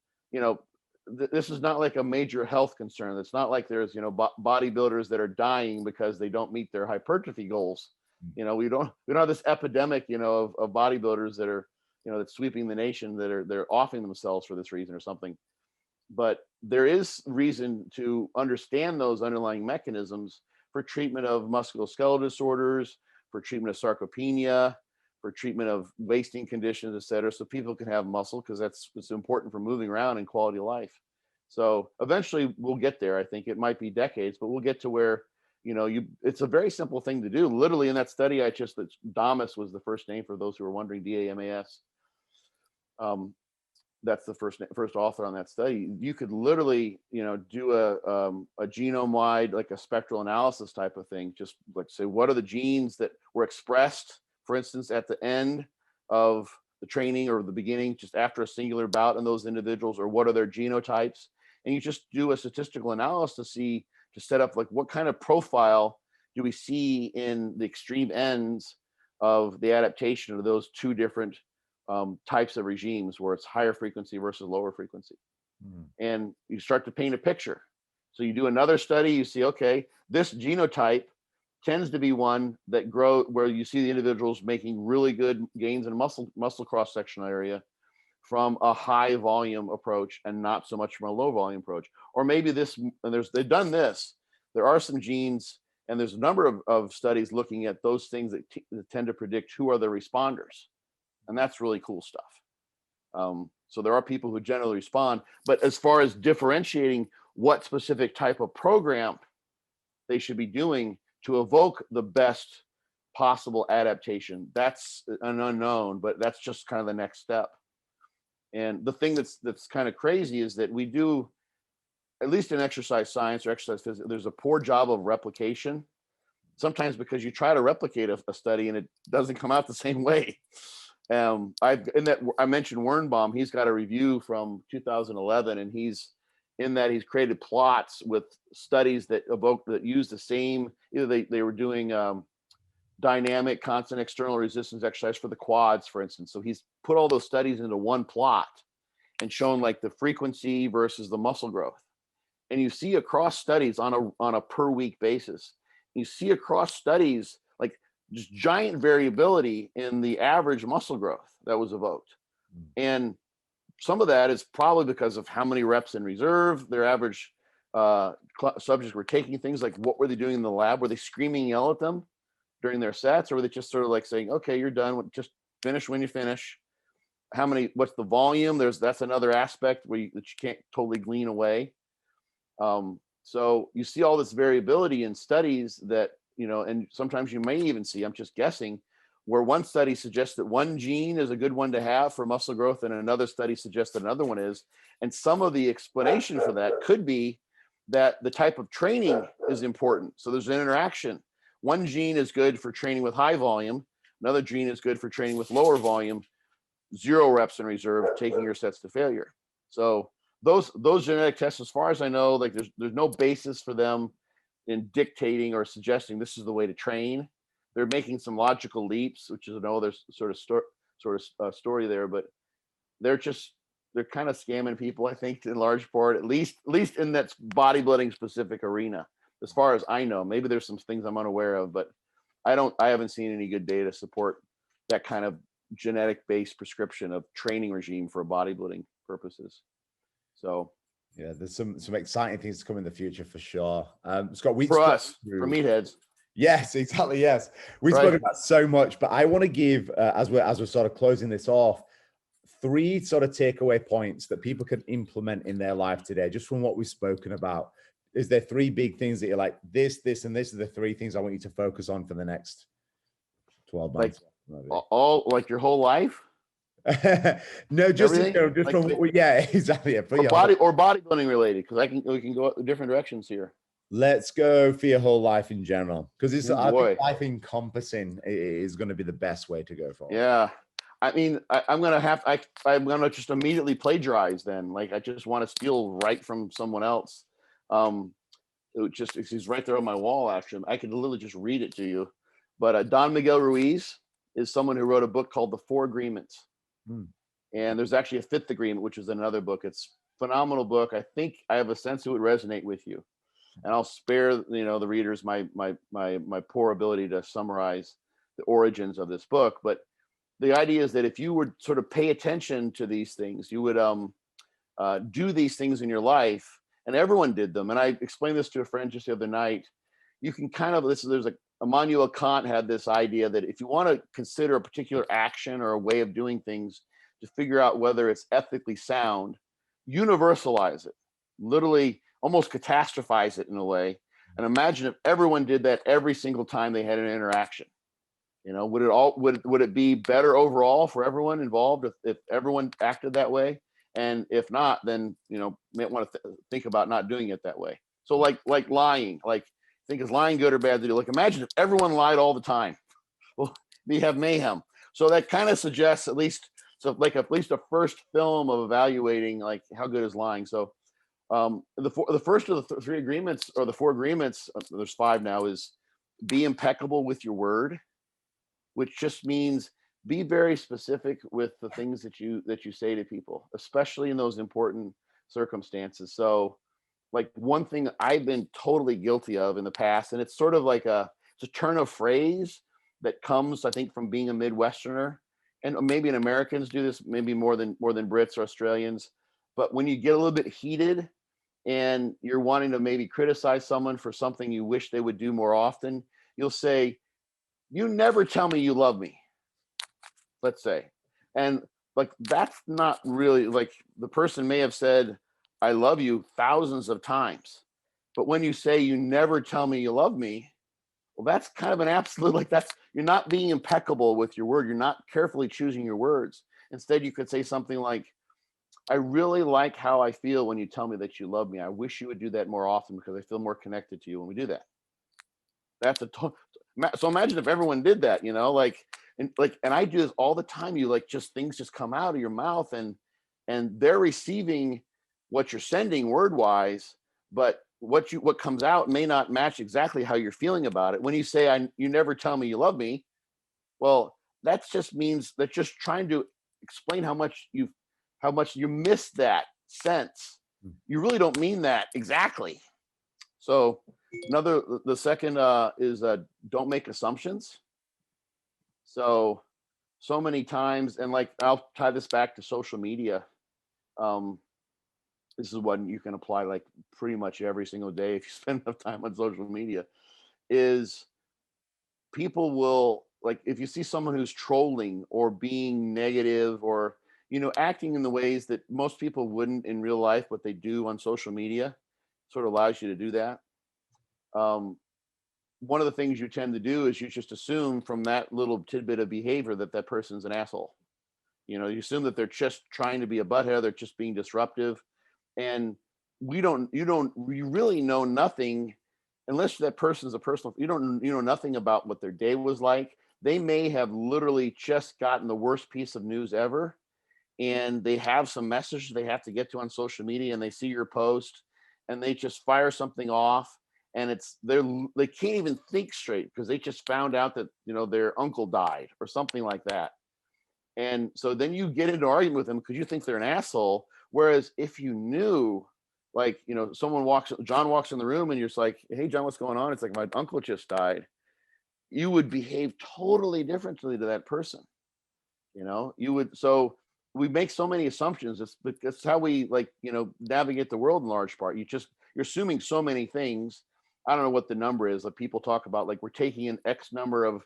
this is not like a major health concern. It's not like there's, bodybuilders that are dying because they don't meet their hypertrophy goals. We don't have this epidemic, of bodybuilders that are, that's sweeping the nation, they're offing themselves for this reason or something. But there is reason to understand those underlying mechanisms for treatment of musculoskeletal disorders, for treatment of sarcopenia, for treatment of wasting conditions, et cetera, so people can have muscle, because it's important for moving around and quality of life. So eventually we'll get there. I think it might be decades, but we'll get to where, it's a very simple thing to do. Literally in that study, Damas was the first name for those who are wondering, DAMAS. That's the first author on that study. You could literally, do a genome-wide, like a spectral analysis type of thing. Just let's say, what are the genes that were expressed, for instance, at the end of the training or the beginning, just after a singular bout in those individuals, or what are their genotypes? And you just do a statistical analysis to set up like what kind of profile do we see in the extreme ends of the adaptation of those two different types of regimes, where it's higher frequency versus lower frequency. And you start to paint a picture. So you do another study, you see, okay, this genotype tends to be one that where you see the individuals making really good gains in muscle cross-sectional area from a high volume approach and not so much from a low volume approach. Or maybe they've done this. There are some genes, and there's a number of studies looking at those things that tend to predict who are the responders. And that's really cool stuff. So there are people who generally respond, but as far as differentiating what specific type of program they should be doing to evoke the best possible adaptation, that's an unknown, but that's just kind of the next step. And the thing that's kind of crazy is that we do, at least in exercise science or exercise physics, there's a poor job of replication. Sometimes because you try to replicate a study and it doesn't come out the same way. I mentioned Wernbaum. He's got a review from 2011, and he's created plots with studies that use the same. Either they were doing dynamic constant external resistance exercise for the quads, for instance. So he's put all those studies into one plot and shown like the frequency versus the muscle growth. And you see across studies on a per week basis, you see across studies like just giant variability in the average muscle growth that was evoked. And some of that is probably because of how many reps in reserve their average subjects were taking. Things like, what were they doing in the lab? Were they screaming, yell at them during their sets, or were they just sort of like saying, okay, you're done, just finish when you finish? What's the volume? That's another aspect that you can't totally glean away. So you see all this variability in studies that, and sometimes you may even see, I'm just guessing, where one study suggests that one gene is a good one to have for muscle growth, and another study suggests that another one is. And some of the explanation for that could be that the type of training is important. So there's an interaction. One gene is good for training with high volume. Another gene is good for training with lower volume, 0 reps in reserve, taking your sets to failure. So those genetic tests, as far as I know, like there's no basis for them in dictating or suggesting this is the way to train. They're making some logical leaps, which is another sort of story there, but they're kind of scamming people, I think, in large part, at least in that bodybuilding specific arena, as far as I know. Maybe there's some things I'm unaware of, but I haven't seen any good data support that kind of genetic based prescription of training regime for bodybuilding purposes. So yeah, there's some exciting things to come in the future for sure. Scott, for us, for meatheads. Yes, exactly. Yes, we've spoken about so much, but I want to give, as we're sort of closing this off, 3 sort of takeaway points that people can implement in their life today, just from what we've spoken about. Is there 3 big things that you're like, this, and this are the 3 things I want you to focus on for the next 12 months? All like your whole life? No, just from exactly. Or bodybuilding related, because we can go different directions here. Let's go for your whole life in general, because I think life encompassing is going to be the best way to go for. Yeah, I mean, I'm gonna just immediately plagiarize then. Like, I just want to steal right from someone else. It's right there on my wall. Actually, I could literally just read it to you. But Don Miguel Ruiz is someone who wrote a book called The Four Agreements. And there's actually a fifth agreement, which is another book. It's a phenomenal book. I think I have a sense it would resonate with you. And I'll spare the readers my poor ability to summarize the origins of this book. But the idea is that if you would sort of pay attention to these things, you would do these things in your life, and everyone did them. And I explained this to a friend just the other night. You can kind of there's Immanuel Kant had this idea that if you want to consider a particular action or a way of doing things to figure out whether it's ethically sound, universalize it, literally almost catastrophize it in a way, and imagine if everyone did that every single time they had an interaction. Would it be better overall for everyone involved if everyone acted that way? And if not, then might want to think about not doing it that way. So like lying, think is lying good or bad to do? Like imagine if everyone lied all the time. Well, we have mayhem. So that kind of suggests at least a first film of evaluating like how good is lying. So the first of the three agreements, or the four agreements, there's five now, is be impeccable with your word, which just means be very specific with the things that you say to people, especially in those important circumstances. So like one thing I've been totally guilty of in the past, and it's sort of like it's a turn of phrase that comes, I think, from being a Midwesterner, and maybe Americans do this, maybe more than Brits or Australians. But when you get a little bit heated and you're wanting to maybe criticize someone for something you wish they would do more often, you'll say, "You never tell me you love me," let's say. And like, that's not really, like, the person may have said, "I love you" thousands of times. But when you say, "You never tell me you love me," well, that's kind of an absolute, like, you're not being impeccable with your word. You're not carefully choosing your words. Instead, you could say something like, "I really like how I feel when you tell me that you love me. I wish you would do that more often because I feel more connected to you when we do that." So imagine if everyone did that, and I do this all the time. Things just come out of your mouth, and they're receiving what you're sending word wise, but what comes out may not match exactly how you're feeling about it. When you say, "You never tell me you love me," well, that just means that just trying to explain how much you miss that sense. You really don't mean that exactly. So the second is don't make assumptions. So many times, and like, I'll tie this back to social media. This is one you can apply like pretty much every single day if you spend enough time on social media, is people will, like, if you see someone who's trolling or being negative or acting in the ways that most people wouldn't in real life, but they do on social media, sort of allows you to do that. One of the things you tend to do is you just assume from that little tidbit of behavior that person's an asshole. You assume that they're just trying to be a butthead, they're just being disruptive. And we really know nothing unless that person's a personal, you know nothing about what their day was like. They may have literally just gotten the worst piece of news ever, and they have some message they have to get to on social media, and they see your post and they just fire something off, and they can't even think straight because they just found out that their uncle died or something like that. And so then you get into an argument with them because you think they're an asshole. Whereas if you knew, like, John walks in the room and you're just like, "Hey, John, what's going on?" It's like, "My uncle just died." You would behave totally differently to that person. You would. So we make so many assumptions. It's how we, like, navigate the world in large part. You're assuming so many things. I don't know what the number is. Like, people talk about, like, we're taking an X number of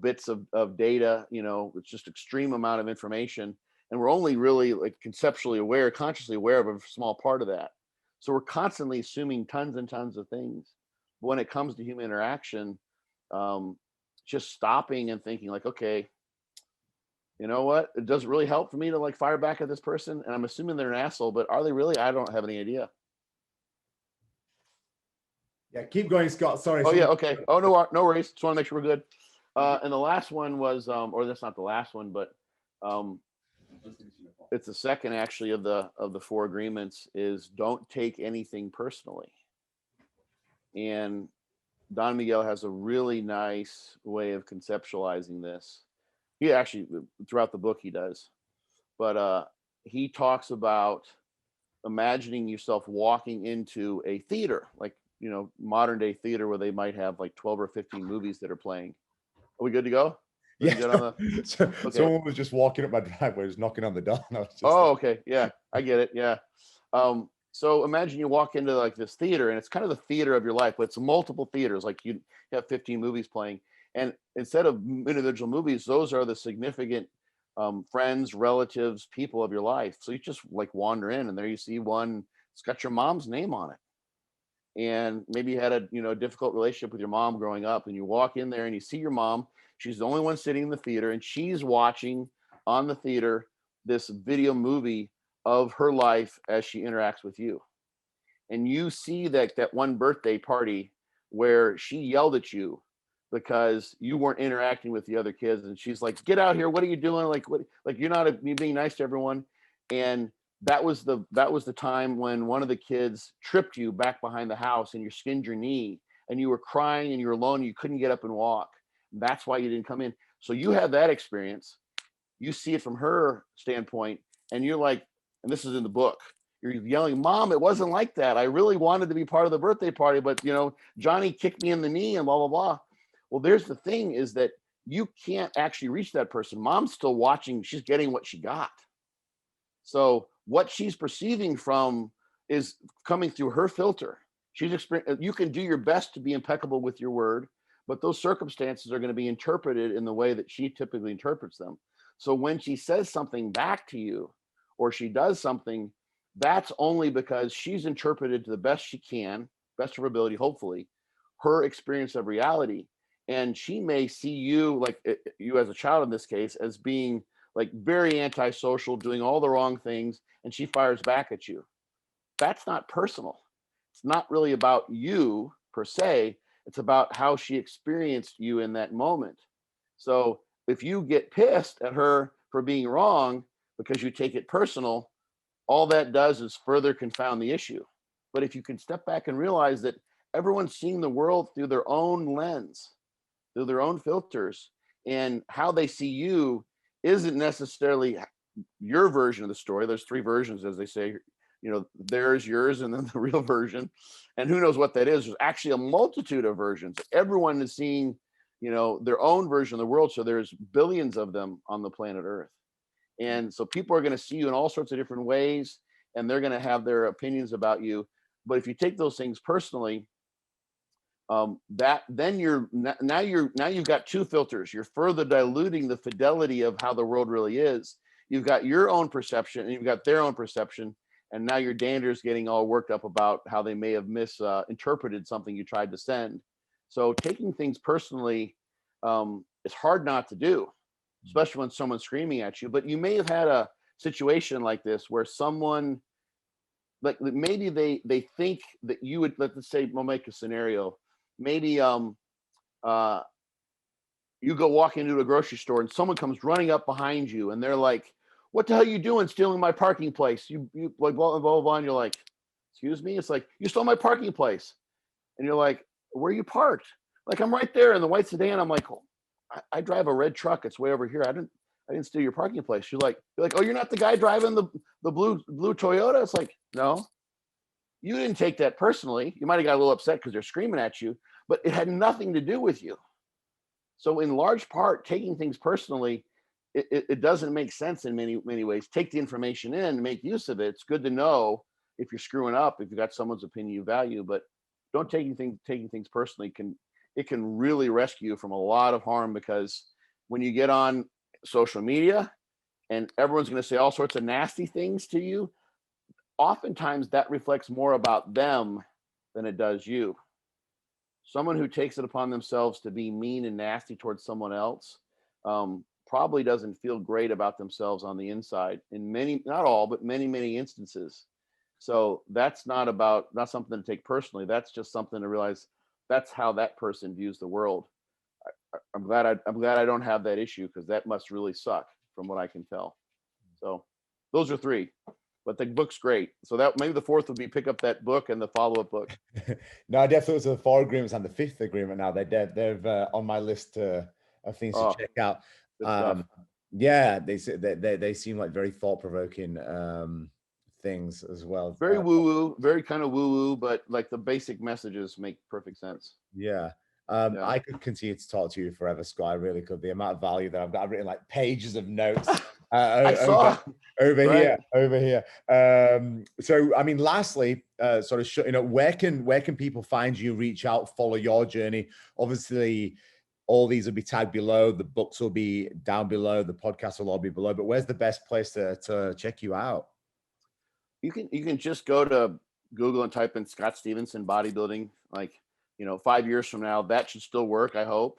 bits of data. It's just extreme amount of information, and we're only really, like, consciously aware of a small part of that. So we're constantly assuming tons and tons of things. But when it comes to human interaction, just stopping and thinking, like, okay, you know what? It doesn't really help for me to, like, fire back at this person, and I'm assuming they're an asshole, but are they really? I don't have any idea. Yeah, keep going, Scott. Sorry. Oh, yeah, okay. Oh, no worries. Just want to make sure we're good. And the last one was, or that's not the last one, but it's the second, actually, of the four agreements, is don't take anything personally. And Don Miguel has a really nice way of conceptualizing this. He actually, throughout the book, he does. But he talks about imagining yourself walking into a theater, like, you know, modern day theater where they might have like 12 or 15 movies that are playing. Are we good to go? Yeah. Good on the, So, okay. someone was just walking up my driveway, was knocking on the door. And I was just Oh, okay. Yeah, I get it. Yeah. So imagine you walk into like this theater, and it's kind of the theater of your life, but it's multiple theaters. Like you have 15 movies playing, and instead of individual movies, those are the significant friends, relatives, people of your life. So you just like wander in, and there you see one. It's got your mom's name on it, and maybe you had a difficult relationship with your mom growing up, and you walk in there and you see your mom. She's the only one sitting in the theater, and she's watching on the theater this video movie of her life as she interacts with you. And you see that one birthday party where she yelled at you because you weren't interacting with the other kids, and she's like, "Get out here! What are you doing? Like you're being nice to everyone." And that was the time when one of the kids tripped you back behind the house, and you skinned your knee, and you were crying, and you were alone, and you couldn't get up and walk. That's why you didn't come in. So you have that experience. You see it from her standpoint, and you're like, and this is in the book, you're yelling, "Mom, it wasn't like that. I really wanted to be part of the birthday party, but Johnny kicked me in the knee and blah, blah, blah." Well, there's the thing, is that you can't actually reach that person. Mom's still watching. She's getting what she got. So what she's perceiving from is coming through her filter. You can do your best to be impeccable with your word, but those circumstances are going to be interpreted in the way that she typically interprets them. So when she says something back to you, or she does something, that's only because she's interpreted to the best she can, best of her ability, hopefully, her experience of reality. And she may see you, like you as a child in this case, as being like very antisocial, doing all the wrong things, and she fires back at you. That's not personal. It's not really about you per se. It's about how she experienced you in that moment. So if you get pissed at her for being wrong because you take it personal, all that does is further confound the issue. But if you can step back and realize that everyone's seeing the world through their own lens, through their own filters, and how they see you isn't necessarily your version of the story. There's three versions, as they say, theirs, yours, and then the real version. And who knows what that is? There's actually a multitude of versions. Everyone is seeing, their own version of the world. So there's billions of them on the planet Earth. And so people are going to see you in all sorts of different ways, and they're going to have their opinions about you. But if you take those things personally, then you've got two filters. You're further diluting the fidelity of how the world really is. You've got your own perception, and you've got their own perception, and now your dander's getting all worked up about how they may have misinterpreted something you tried to send. So taking things personally is hard not to do, especially when someone's screaming at you. But you may have had a situation like this where someone, like maybe they think that you would, let's say, we'll make a scenario. Maybe you go walk into a grocery store and someone comes running up behind you and they're like, "What the hell are you doing stealing my parking place? You like blah, blah, blah, blah." And you're like, "Excuse me?" It's like, "You stole my parking place." And you're like, "Where are you parked?" "Like, I'm right there in the white sedan." I'm like, "Oh, I drive a red truck. It's way over here. I didn't steal your parking place." You're like, "Oh, you're not the guy driving the blue Toyota?" It's like, "No, you didn't take that personally. You might have got a little upset because they're screaming at you, but it had nothing to do with you." So in large part, taking things personally, it doesn't make sense in many ways. Take the information in, make use of it. It's good to know if you're screwing up, if you got someone's opinion you value, but don't taking things personally can really rescue you from a lot of harm, because when you get on social media and everyone's going to say all sorts of nasty things to you, oftentimes that reflects more about them than it does you. Someone who takes it upon themselves to be mean and nasty towards someone else probably doesn't feel great about themselves on the inside in many, not all, but many instances. So that's not something to take personally. That's just something to realize that's how that person views the world. I'm glad I don't have that issue, because that must really suck from what I can tell. So those are three. but the book's great. So that maybe the fourth would be pick up that book and the follow-up book. No, I definitely was the 4 agreements and the 5th agreement now. They've on my list of things to check out. Yeah, they seem like very thought-provoking things as well. Very woo-woo, very kind of woo-woo, but like the basic messages make perfect sense. Yeah. I could continue to talk to you forever, Scott. I really could. The amount of value that I've written like pages of notes over here. So, I mean, lastly, sort of shutting up, where can people find you, reach out, follow your journey? Obviously, all these will be tagged below. The books will be down below. The podcast will all be below. But where's the best place to check you out? You can just go to Google and type in Scott Stevenson bodybuilding. Like, 5 years from now, that should still work, I hope.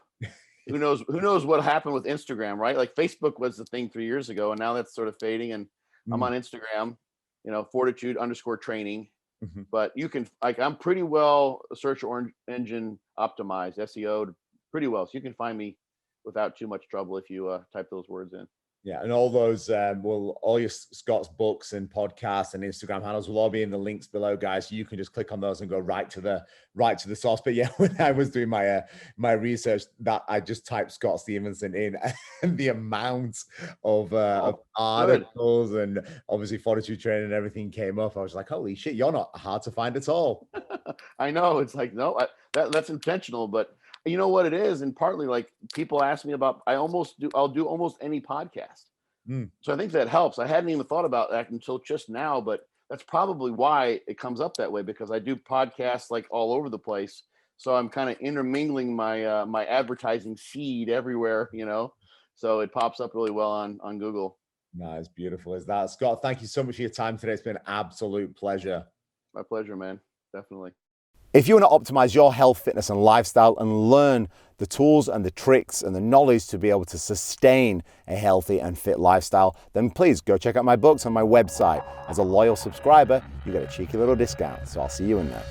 Who knows what happened with Instagram, right? Like Facebook was the thing 3 years ago, and now that's sort of fading. And I'm on Instagram, Fortitude_training. But you can, I'm pretty well search engine optimized, SEO'd pretty well. So you can find me without too much trouble if you type those words in. Yeah, and all those all your Scott's books and podcasts and Instagram handles will all be in the links below, guys. So you can just click on those and go right to the source. But yeah, when I was doing my research, that I just typed Scott Stevenson in, and the amount of articles and obviously Fortitude Training and everything came up. I was like, holy shit, you're not hard to find at all. I know, it's like, no, that's intentional, but you know what it is, and partly like people ask me about, I'll do almost any podcast. So I think that helps. I hadn't even thought about that until just now, but that's probably why it comes up that way, because I do podcasts like all over the place. So I'm kind of intermingling my my advertising seed everywhere, so it pops up really well on Google. No, it's beautiful as that. Scott, thank you so much for your time today. It's been an absolute pleasure. My pleasure, man. Definitely. If you want to optimize your health, fitness, and lifestyle and learn the tools and the tricks and the knowledge to be able to sustain a healthy and fit lifestyle, then please go check out my books on my website. As a loyal subscriber, you get a cheeky little discount. So I'll see you in there.